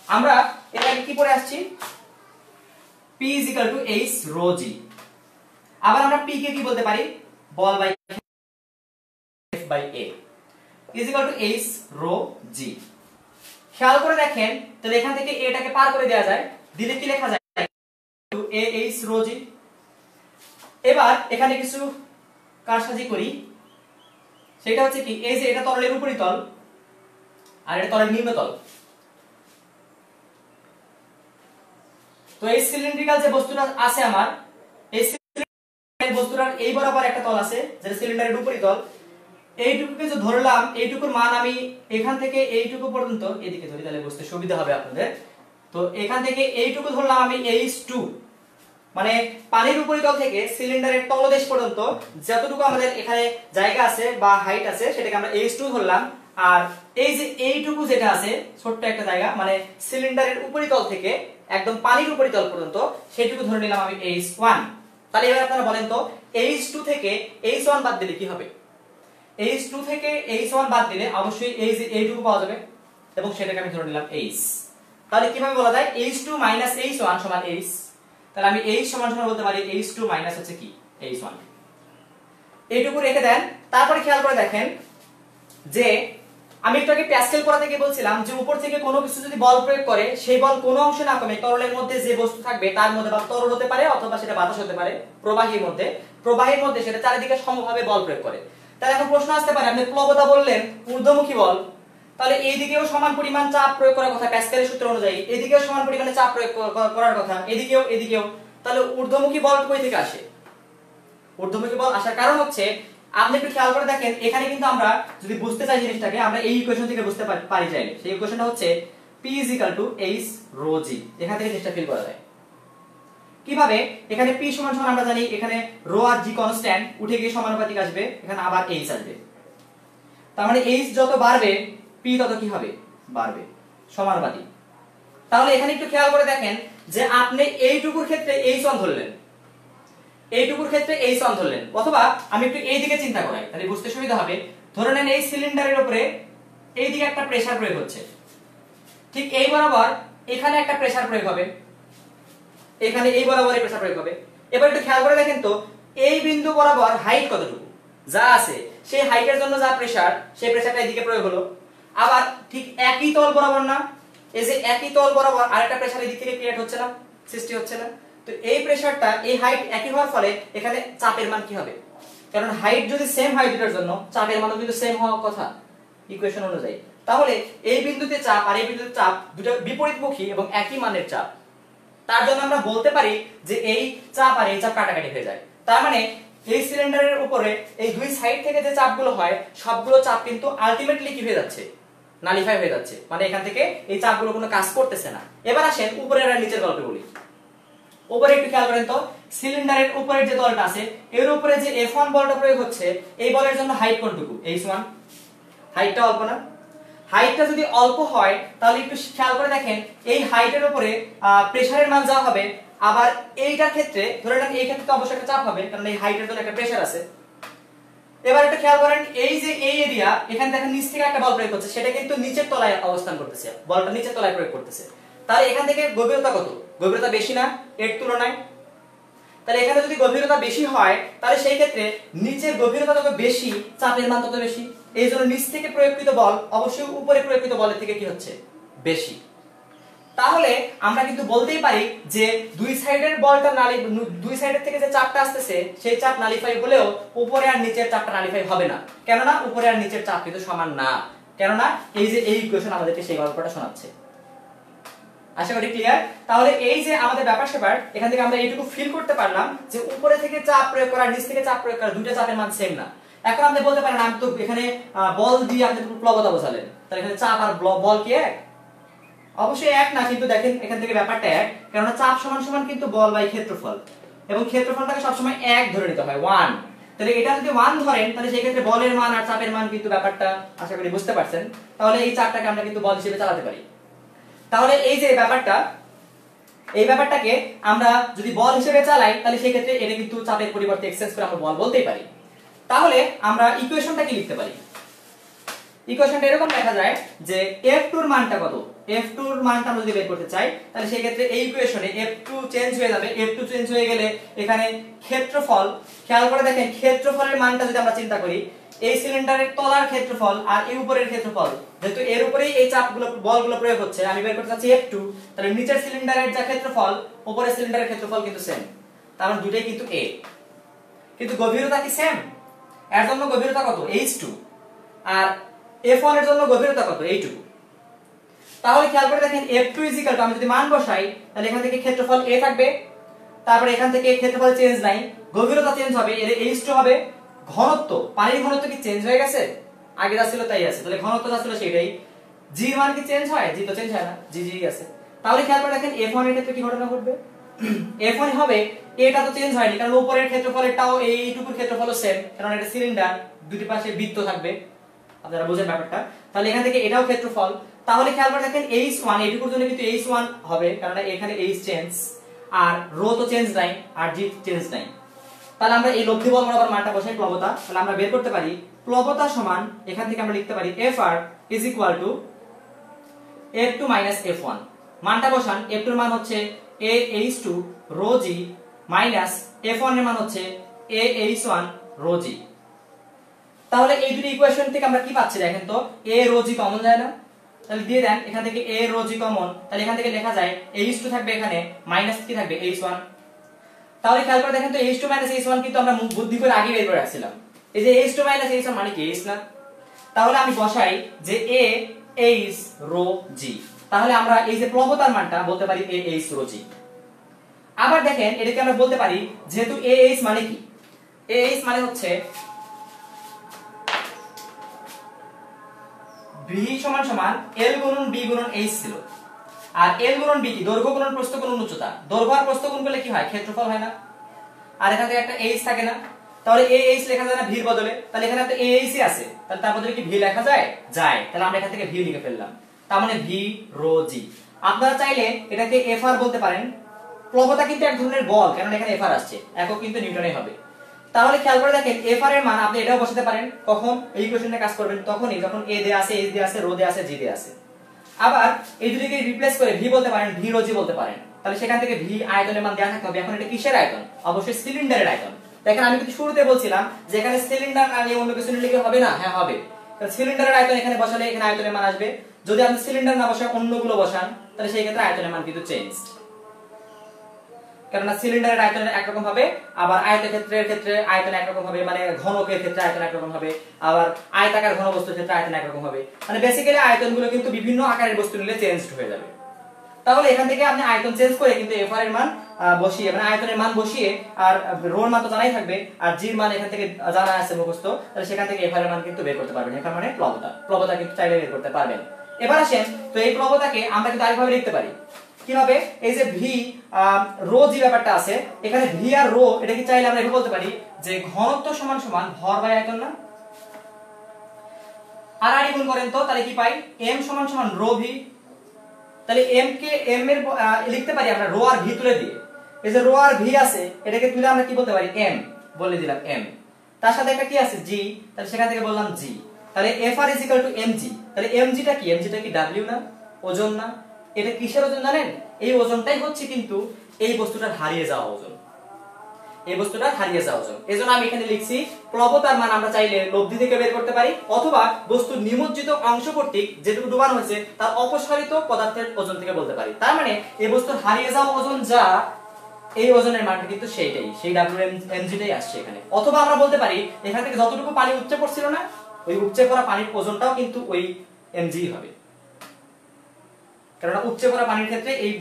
S1: আমরা এর আগে কি পড়ে আসছি, P = H rho g। আবার আমরা P কে কি বলতে পারি, বল by F by A = H rho g। খেয়াল করে দেখেন তাহলে এখান থেকে এটাকে পার করে দেওয়া যায়, দিলে কি লেখা যায়, A H rho g। এবার এখানে কিছু কারসাজি করি, সেটা হচ্ছে কি, এই যে এটা তরলের উপরিতল আর এটা তরলের নিম্নতল, তো এই সিলিন্ড্রিক্যাল যে বস্তুটা আছে আমার, এই সিলিন্ডারের বস্তুটার এই বরাবর একটা তল আছে যেটা সিলিন্ডারের উপরিতল, এইটুকুকে যে ধরলাম, এইটুকুর মান আমি এখান থেকে এইটুকু পর্যন্ত, এদিকে ধরি তাহলে বুঝতে সুবিধা হবে আপনাদের, তো এখান থেকে এইটুকু ধরলাম আমি H2, মানে পানির উপরিতল থেকে সিলিন্ডারের তলদেশ পর্যন্ত যতটুকু আমাদের এখানে জায়গা আছে বা হাইট আছে সেটাকে আমরা H2 ধরলাম। আর এই যে এইটুকু যেটা আছে ছোট্ট একটা জায়গা, মানে সিলিন্ডারের উপরিতল থেকে একদম পানির উপরিতল পর্যন্ত সেইটুকু ধরে নিলাম আমি H1। তাহলে এবার আপনারা বলেন তো H2 থেকে H1 বাদ দিলে কি হবে, H2 থেকে H1 বাদ দিলে অবশ্যই এই যে এইটুকু পাওয়া যাবে, এবং সেটাকে আমি ধরে নিলাম H। তাহলে কিভাবে বলা যায়, H2 - H1 সমান H। তাহলে আমি H সমান বলতে পারি H2 মাইনাস হচ্ছে কি H1। এইটুকু রেখে দেন, তারপরে খেয়াল করে দেখেন যে আমি একটু আগে প্যাসকেল পড়া থেকে বলছিলাম যে উপর থেকে কোনো কিছু যদি বল প্রয়োগ করে, সেই বল কোনো অংশে না কমে তরলের মধ্যে যে বস্তু থাকবে তার মধ্যে, বা তরল হতে পারে অথবা সেটা বাতাস হতে পারে, প্রবাহীর মধ্যে সেটা চারিদিকে সমভাবে বল প্রয়োগ করে। তাহলে এখন প্রশ্ন আসতে পারে, আপনি প্লবতা বললেন ঊর্ধ্বমুখী বল, তাহলে এইদিকেও সমান পরিমাণ চাপ প্রয়োগ করার কথা প্যাসকেলের সূত্র অনুযায়ী, এদিকেও সমান পরিমাণে চাপ প্রয়োগ করার কথা, এদিকেও। তাহলে ঊর্ধ্বমুখী বল কই থেকে আসে, ঊর্ধ্বমুখী বল আসার কারণ হচ্ছে, আপনি একটু খেয়াল করে দেখেন এখানে কিন্তু আমরা যদি বুঝতে চাই জিনিসটাকে, আমরা এই ইকুয়েশন থেকে বুঝতে পারি চাইলে, সেই ইকুয়েশনটা হচ্ছে P = H rho g। এখান থেকে জিনিসটা ফিল করা যায় কিভাবে, এখানে P সমান আমরা জানি এখানে রো আর g কনস্ট্যান্ট, উঠে গিয়ে সমানুপাতিক আসবে, এখানে আবার H আসবে, তার মানে H যত বাড়বে P তত কি হবে, বাড়বে, সমানুপাতিক। তাহলে এখানে একটু খেয়াল করে দেখেন যে আপনি এইটুকুর ক্ষেত্রে H1 ধরলেন, এইটুকুর ক্ষেত্রে H1 ধরলেন, অথবা আমি একটু এই দিকে চিন্তা করাই তাহলে বুঝতে সুবিধা হবে। ধরে নেন এই সিলিন্ডারের উপরে এই দিকে একটা প্রেসার প্রয়োগ হচ্ছে, ঠিক এই বরাবর এখানে একটা প্রেসার প্রয়োগ হবে, এখানে এই বরাবর এই প্রেসার প্রয়োগ হবে। এবার একটু খেয়াল করে দেখেন তো এই বিন্দু বরাবর হাইট কতটুকু যা আছে, সেই হাইটের জন্য যা প্রেসার, সেই প্রেসারটা এদিকে প্রয়োগ হলো। আবার ঠিক একই তল বরাবর না, এই যে একই তল বরাবর আরেকটা প্রেসার এদিক থেকে ক্রিয়েট হচ্ছে না, সৃষ্টি হচ্ছে না, তো এই প্রেসারটা, এই হাইট একই হওয়ার ফলে এখানে চাপের মান কি হবে, কারণ হাইট যদি সেম হয় দুটোর জন্য, চাপের মানও কিন্তু সেম হওয়ার কথা ইকুয়েশন অনুযায়ী। তাহলে এই বিন্দুতে চাপ আর এই বিন্দুতে চাপ দুটো বিপরীতমুখী এবং একই মানের চাপ, তার জন্য আমরা বলতে পারি যে এই চাপ আর এই চাপ কাটাকাটি হয়ে যায়। তার মানে এই সিলিন্ডারের উপরে এই দুই সাইড থেকে যে চাপগুলো হয় সবগুলো চাপ কিন্তু আলটিমেটলি কি হয়ে যাচ্ছে, নালিফাই হয়ে যাচ্ছে, মানে এখান থেকে এই চাপগুলো কোনো কাজ করতেছে না। এবার আসেন উপরের আর নিচের গল্পে বলি। উপরে একটু খেয়াল করেন তো, সিলিন্ডারের উপরের যে তলটা আছে এর উপরে যে F1 বলটা প্রয়োগ হচ্ছে, এই বলের জন্য হাইট কোনটুকু, h1, হাইটটা অল্প না? হাইটটা যদি অল্প হয় তাহলে একটু খেয়াল করে দেখেন এই হাইটের উপরে প্রেসারের মান যা হবে, আবার এইটার ক্ষেত্রে ধরে নেন এই ক্ষেত্রে তো অবশ্যই একটা চাপ হবে, কারণ এই হাইটের জন্য একটা প্রেসার আছে। এবার একটু খেয়াল করেন এই যে এই এরিয়া, এখানে দেখেন নিচ থেকে একটা বল প্রয়োগ করছে, সেটা কিন্তু নিচের তলায় অবস্থান করতেছে, বলটা নিচের তলায় প্রয়োগ করতেছে। তাহলে এখান থেকে গভীরতা কত, গভীরতা বেশি না এর তুলনায়? তাহলে এখানে যদি গভীরতা বেশি হয় তাহলে সেই ক্ষেত্রে নিচের গভীরতা যত বেশি চাপের মান তত বেশি, এই জন্য নিচ থেকে প্রয়োগকৃত বল অবশ্যই উপরে প্রয়োগকৃত বলের থেকে কি হচ্ছে, বেশি। তাহলে আমরা কিন্তু বলতেই পারি যে দুই সাইডের বলটা দুই সাইডের থেকে যে চাপটা আসতেছে সেই চাপ নালিফাই হলেও উপরে আর নিচের চাপটা নালিফাই হবে না, কেননা উপরে আর নিচের চাপ কিন্তু সমান না, কেননা এই যে এই ইকুয়েশন আমাদেরকে সেই গল্পটা শোনাচ্ছে। আশা করি ক্লিয়ার। তাহলে এই যে আমাদের ব্যাপার স্যাপার, এখান থেকে আমরা এইটুকু ফিল করতে পারলাম যে উপরে থেকে চাপ প্রয়োগ করা নিচ থেকে চাপ প্রয়োগ করা দুইটা চাপের মান সেম না। এখন আপনি বলতে পারেন আমি তো এখানে বল দিয়ে আপনি প্লবতা বোঝালেন, তাহলে এখানে চাপ আর বল কি এক? অবশ্যই এক না, কিন্তু দেখেন এখান থেকে ব্যাপারটা এক, কারণ চাপ সমান সমান কিন্তু বল বাই ক্ষেত্রফল, এবং ক্ষেত্রফলটাকে সবসময় এক ধরে নিতে হয়, 1। তাহলে এটা যদি 1 ধরেন তাহলে সেই ক্ষেত্রে বলের মান আর চাপের মান কিন্তু ব্যাপারটা আশা করি বুঝতে পারছেন। তাহলে এই চাপটাকে আমরা কিন্তু বল হিসেবে চালাতে পারি। তাহলে এই যে ব্যাপারটা, এই ব্যাপারটাকে আমরা যদি বল হিসেবে চালাই তাহলে সেই ক্ষেত্রে এটা কিন্তু চাপের পরিবর্তে এক্সচেঞ্জ করে আমরা বল বলতেই পারি। তাহলে আমরা ইকুয়েশনটা কি লিখতে পারি? ইকুয়েশনটা এরকম লেখা যায় যে F2 এর মানটা কত, F2 এর মানটা আমরা যদি বের করতে চাই তাহলে সেই ক্ষেত্রে এই ইকুয়েশনে F2 চেঞ্জ হয়ে যাবে। F2 চেঞ্জ হয়ে গেলে এখানে ক্ষেত্রফল, খেয়াল করে দেখেন ক্ষেত্রফলের মানটা যদি আমরা চিন্তা করি, এই সিলিন্ডারের তলার ক্ষেত্রফল আর এই উপরের ক্ষেত্রফল, যেহেতু এর উপরেই এই চাপগুলো বলগুলো প্রয়োগ হচ্ছে, আমি বের করতে চাচ্ছি F2, তাহলে নিচের সিলিন্ডারের যা ক্ষেত্রফল উপরের সিলিন্ডারের ক্ষেত্রফল কিন্তু সেম, তার মানে দুটোই কিন্তু a, কিন্তু গভীরতা কি সেম? এর জন্য গভীরতা কত, h2, আর F1 এর জন্য গভীরতা কত, এইটুকু। তাহলে খেয়াল করে দেখেন F2 আমি যদি মান বসাই তাহলে এখান থেকে ক্ষেত্রফল a থাকবে, তারপরে এখান থেকে ক্ষেত্রফল চেঞ্জ নাই, গভীরতা চেঞ্জ হবে, এর h2 হবে। ঘনত্ব, পানির ঘনত্ব কি চেঞ্জ হয়ে গেছে? আগে যা ছিল তাই আছে, তাহলে ঘনত্ব যা ছিল সেটাই। g এর মান কি চেঞ্জ হয়? g তো চেঞ্জ হয় না, g আছে। তাহলে খেয়াল করে দেখেন F1 এর ক্ষেত্রে কি ঘটনা ঘটবে? F1 হবে, এটা তো চেঞ্জ হয়নি কারণ উপরের ক্ষেত্রফলেরটাও এইটুকুর ক্ষেত্রফলও সেম, কারণ এটা সিলিন্ডার, দুটি পাশে বৃত্ত থাকবে, আপনারা বুঝেন ব্যাপারটা। তাহলে এখান থেকে এটাও ক্ষেত্রফল। তাহলে খেয়াল করে দেখেন h1 এইটুকুর জন্য কিন্তু h1 হবে, কারণ এখানে h চেঞ্জ, আর রো তো চেঞ্জ নাই, আর g চেঞ্জ নাই। তাহলে আমরা এই লব্ধি বল বরাবর মানটা বসাই প্লবতা, তাহলে আমরা বের করতে পারি প্লবতা সমান, এখান থেকে আমরা লিখতে পারি Fr is equal to F2 minus F1। মানটা বসান, F2 এর মান হচ্ছে AH2 rho g minus F1 এর মান হচ্ছে AH1 rho g। তাহলে এই দুটি ইকুয়েশন থেকে আমরা কি পাচ্ছি দেখেন তো, a rho g কমন যায় না? তাহলে দিয়ে দেন এখান থেকে a rho g কমন, তাহলে এখান থেকে লেখা যায় AH2 থাকবে এখানে, মাইনাস কি থাকবে, AH1। তাহলে খেয়াল করে দেখেন তো H2 H1 কিন্তু আমরা বুদ্ধি করে আগে বের করে রাখছিলাম। এই যে H2 H1 মানে কি, H না? তাহলে আমি বসাই যে A H rho g, তাহলে আমরা এই যে প্লবতার মানটা বলতে পারি A H rho g। আবার দেখেন এটাকে আমরা বলতে পারি, যেহেতু A H মানে কি, A H মানে হচ্ছে B সমান সমান L গুণন B গুণন H ছিল, আর L গুণন B কি, দৈর্ঘ্য গুণন প্রস্থ গুণন উচ্চতা, দৈর্ঘ্য আর প্রস্থ গুণ করলে কি হয়, ক্ষেত্রফল হয় না? আর এখান থেকে একটা h থাকে না, তাহলে AH লেখা যায় না v এর বদলে, তাহলে এখানে তো AH ই আছে, তাহলে তার বদলে কি v লেখা যায়? যায়। তাহলে আমরা এখান থেকে v লিখে ফেললাম, তার মানে v rho g। আপনারা চাইলে এটাকে Fr বলতে পারেন। প্লবতা কিন্তু এক ধরনের বল, কারণ এখানে Fr আসছে, একক কিন্তু নিউটনে হবে। তাহলে খেয়াল করে দেখেন Fr এর মান আপনি এটাও বসাতে পারেন, কখন এই ইকুয়েশনে কাজ করবেন, তখনই যখন a দেয়া আছে, h দেয়া আছে, rho দেয়া আছে, g দেয়া আছে। আবার এই দুটিকে রিপ্লেস করে v বলতে পারেন, v rho g বলতে পারেন, তাহলে সেখান থেকে v আয়তনের মান দেয়া থাকতে হবে। এখন এটা কিসের আয়তন? অবশ্যই সিলিন্ডারের আয়তন। দেখেন আমি কিন্তু শুরুতে বলছিলাম যে এখানে সিলিন্ডার না নিয়ে অন্য কিছু নিলে হবে না, হ্যাঁ হবে। তাহলে সিলিন্ডারের আয়তন এখানে বসালে এখানে আয়তনের মান আসবে। যদি আপনি সিলিন্ডার না বসায় অন্যগুলো বসান তাহলে সেই ক্ষেত্রে আয়তনের মান কিন্তু চেঞ্জ, কারণ সিলিন্ডারের আয়তন একরকম হবে, আবার আয়তক্ষেত্রের ক্ষেত্রে আয়তন একরকম হবে, মানে ঘনকের ক্ষেত্রে আয়তন একরকম হবে, আবার আয়তাকার ঘনবস্তুর ক্ষেত্রে আয়তন একরকম হবে। মানে বেসিক্যালি আয়তনগুলো কিন্তু বিভিন্ন আকারের বস্তু নিলে চেঞ্জ হয়ে যাবে। তাহলে এখান থেকে আপনি আয়তন চেঞ্জ করে কিন্তু Fr এর মান বসিয়ে মানে আয়তনের মান বসিয়ে আর রোর মান তো জানাই থাকবে আর জির মান এখান থেকে জানা আছে মুখস্থ, তাহলে সেখান থেকে এফ এর মান কিন্তু বের করতে পারবেন। এফ মানে প্লবতা কিন্তু চাইলে বের করতে পারবেন। এবার আসেন তো এই প্লবতাকে আমরা কিন্তু আরেকভাবে লিখতে পারি। কিভাবে? এই যে ভি রো জি ব্যাপারটা আছে, এখানে ভি আর রো এটা কি চাইলে আমরা এভাবে বলতে পারি যে ঘনত্ব সমান সমান ভর বাই আয়তন না? আর আড়ি গুণ করেন তো তাহলে কি পাই? এম সমান সমান রো ভি। তাহলে এম কে এম এর লিখতে পারি আমরা রো আর ভি তুলে দিয়ে। এই যে রো আর ভি আছে এটাকে তুলে আমরা কি বলতে পারি? এম বলে দিলাম এম। তার সাথে একটা কি আছে? জি, তাহলে সেখান থেকে বললাম জি। তাহলে এফ আর mg। তাহলে mg টা কি? mg টা কি w না? ওজন না? এটা কিসের ওজন জানেন? এই ওজনটাই হচ্ছে কিন্তু এই বস্তুটার হারিয়ে যাওয়া ওজন। এই বস্তুটার হারিয়ে যাওয়া ওজন। এজন্য আমি এখানে লিখছি প্লবতার মান আমরা চাইলে লব্ধি থেকে বের করতে পারি অথবা বস্তুর নিমজ্জিত অংশ কর্তৃক যেটুকু ডুবানো হয়েছে তার অপসারিত পদার্থের ওজন থেকে বলতে পারি। তার মানে এই বস্তুর হারিয়ে যাওয়া ওজন যা, এই ওজনের মানটা কিন্তু সেইটাই, সেই mg টাই আসছে এখানে। অথবা আমরা বলতে পারি এখান থেকে যতটুকু পানি উপচে পড়ছিল না, ওই উপচে পড়া পানির ওজনটাও কিন্তু ওই mg হবে। কারণ উপচে পড়া পানির ক্ষেত্রে এই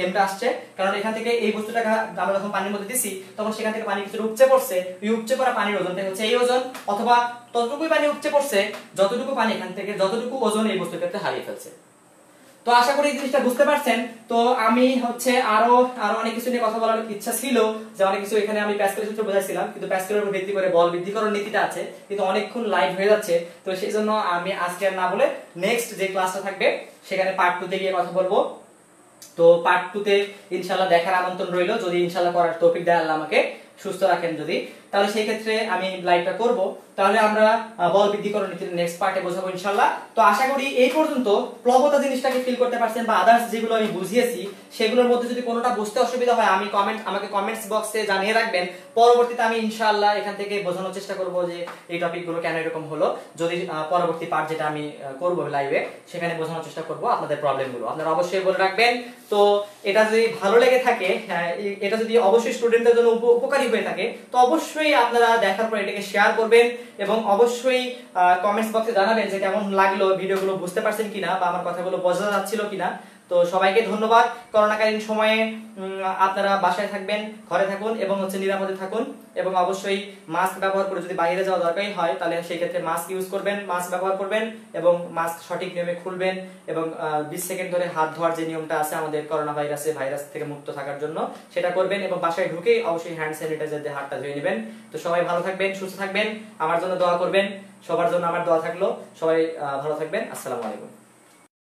S1: এমটা আসছে, কারণ এখান থেকে এই বস্তুটাকে আমরা যখন পানির মধ্যে দিছি তখন সেখান থেকে পানি কিছুটা উপচে পড়ছে, এই উপচে পড়া পানির ওজনটা হচ্ছে এই ওজন। অথবা ততটুকুই পানি উপচে পড়ছে যতটুকু পানি এখান থেকে যতটুকু ওজন এই বস্তুর ক্ষেত্রে হারিয়ে ফেলছে। তো আশা করি এই জিনিসটা বুঝতে পারছেন। তো আমি হচ্ছে আরো অনেক কিছু নিয়ে কথা বলার ইচ্ছা ছিল, যে অনেক কিছু এখানে আমি প্যাসকেলের সূত্র বোঝাইছিলাম, কিন্তু প্যাসকেলের উপর ভিত্তি করে বল বৃদ্ধিকরণ নীতিটা আছে, কিন্তু অনেকক্ষণ লাইভ হয়ে যাচ্ছে। তো সেই জন্য আমি আজকে আর না বলে নেক্সট যে ক্লাসটা থাকবে সেখানে পার্ট 2 তে গিয়ে কথা বলবো। তো পার্ট 2 তে ইনশাআল্লাহ দেখার আমন্ত্রণ রইল, যদি ইনশাআল্লাহ করার তৌফিক দেয় আল্লাহ আমাকে, সুস্থ রাখেন যদি, তাহলে সেই ক্ষেত্রে আমি লাইভটা করব। তাহলে আমরা বল বৃদ্ধিকরণ নীতির নেক্সট পার্টে বোঝাবো ইনশাআল্লাহ। তো আশা করি এই পর্যন্ত প্লবতা জিনিসটাকে ফিল করতে পারছেন, বা আদার্স যেগুলো আমি বুঝিয়েছি সেগুলোর মধ্যে যদি কোনোটা বুঝতে অসুবিধা হয় আমাকে কমেন্টস বক্সে জানিয়ে রাখবেন। পরবর্তীতে আমি ইনশাআল্লাহ এখান থেকে বোঝানোর চেষ্টা করব যে এই টপিকগুলো কেন এরকম হলো। যদি পরবর্তী পার্ট যেটা আমি করব লাইভে সেখানে বোঝানোর চেষ্টা করব আপনাদের প্রবলেমগুলো। আপনারা অবশ্যই বলে রাখবেন। তো এটা যদি ভালো লেগে থাকে, এটা যদি অবশ্যই স্টুডেন্টদের জন্য উপকারী হয়ে থাকে, তো অবশ্যই আপনারা দেখার পর এটাকে শেয়ার করবেন এবং অবশ্যই কমেন্টস বক্সে জানাবেন যে কেমন লাগলো, ভিডিওগুলো বুঝতে পারছেন কিনা বা আমার কথাগুলো বোঝা যাচ্ছিল কিনা। তো সবাইকে ধন্যবাদ। করোনাকালীন সময়ে আপনারা বাসায় থাকবেন, ঘরে থাকুন এবং হচ্ছে নিরাপদে থাকুন, এবং অবশ্যই মাস্ক ব্যবহার করে যদি বাইরে যাওয়া দরকারই হয় তাহলে সেই ক্ষেত্রে মাস্ক ইউজ করবেন, মাস্ক ব্যবহার করবেন এবং মাস্ক সঠিক নিয়মে খুলবেন, এবং 20 সেকেন্ড ধরে হাত ধোয়ার যে নিয়মটা আছে আমাদের করোনা ভাইরাস থেকে মুক্ত থাকার জন্য সেটা করবেন, এবং বাসায় ঢুকেই অবশ্যই হ্যান্ড স্যানিটাইজার দিয়ে হাতটা ধুয়ে নেবেন। তো সবাই ভালো থাকবেন, সুস্থ থাকবেন, আমার জন্য দোয়া করবেন, সবার জন্য আমার দোয়া থাকলো। সবাই ভালো থাকবেন। আসসালামু আলাইকুম।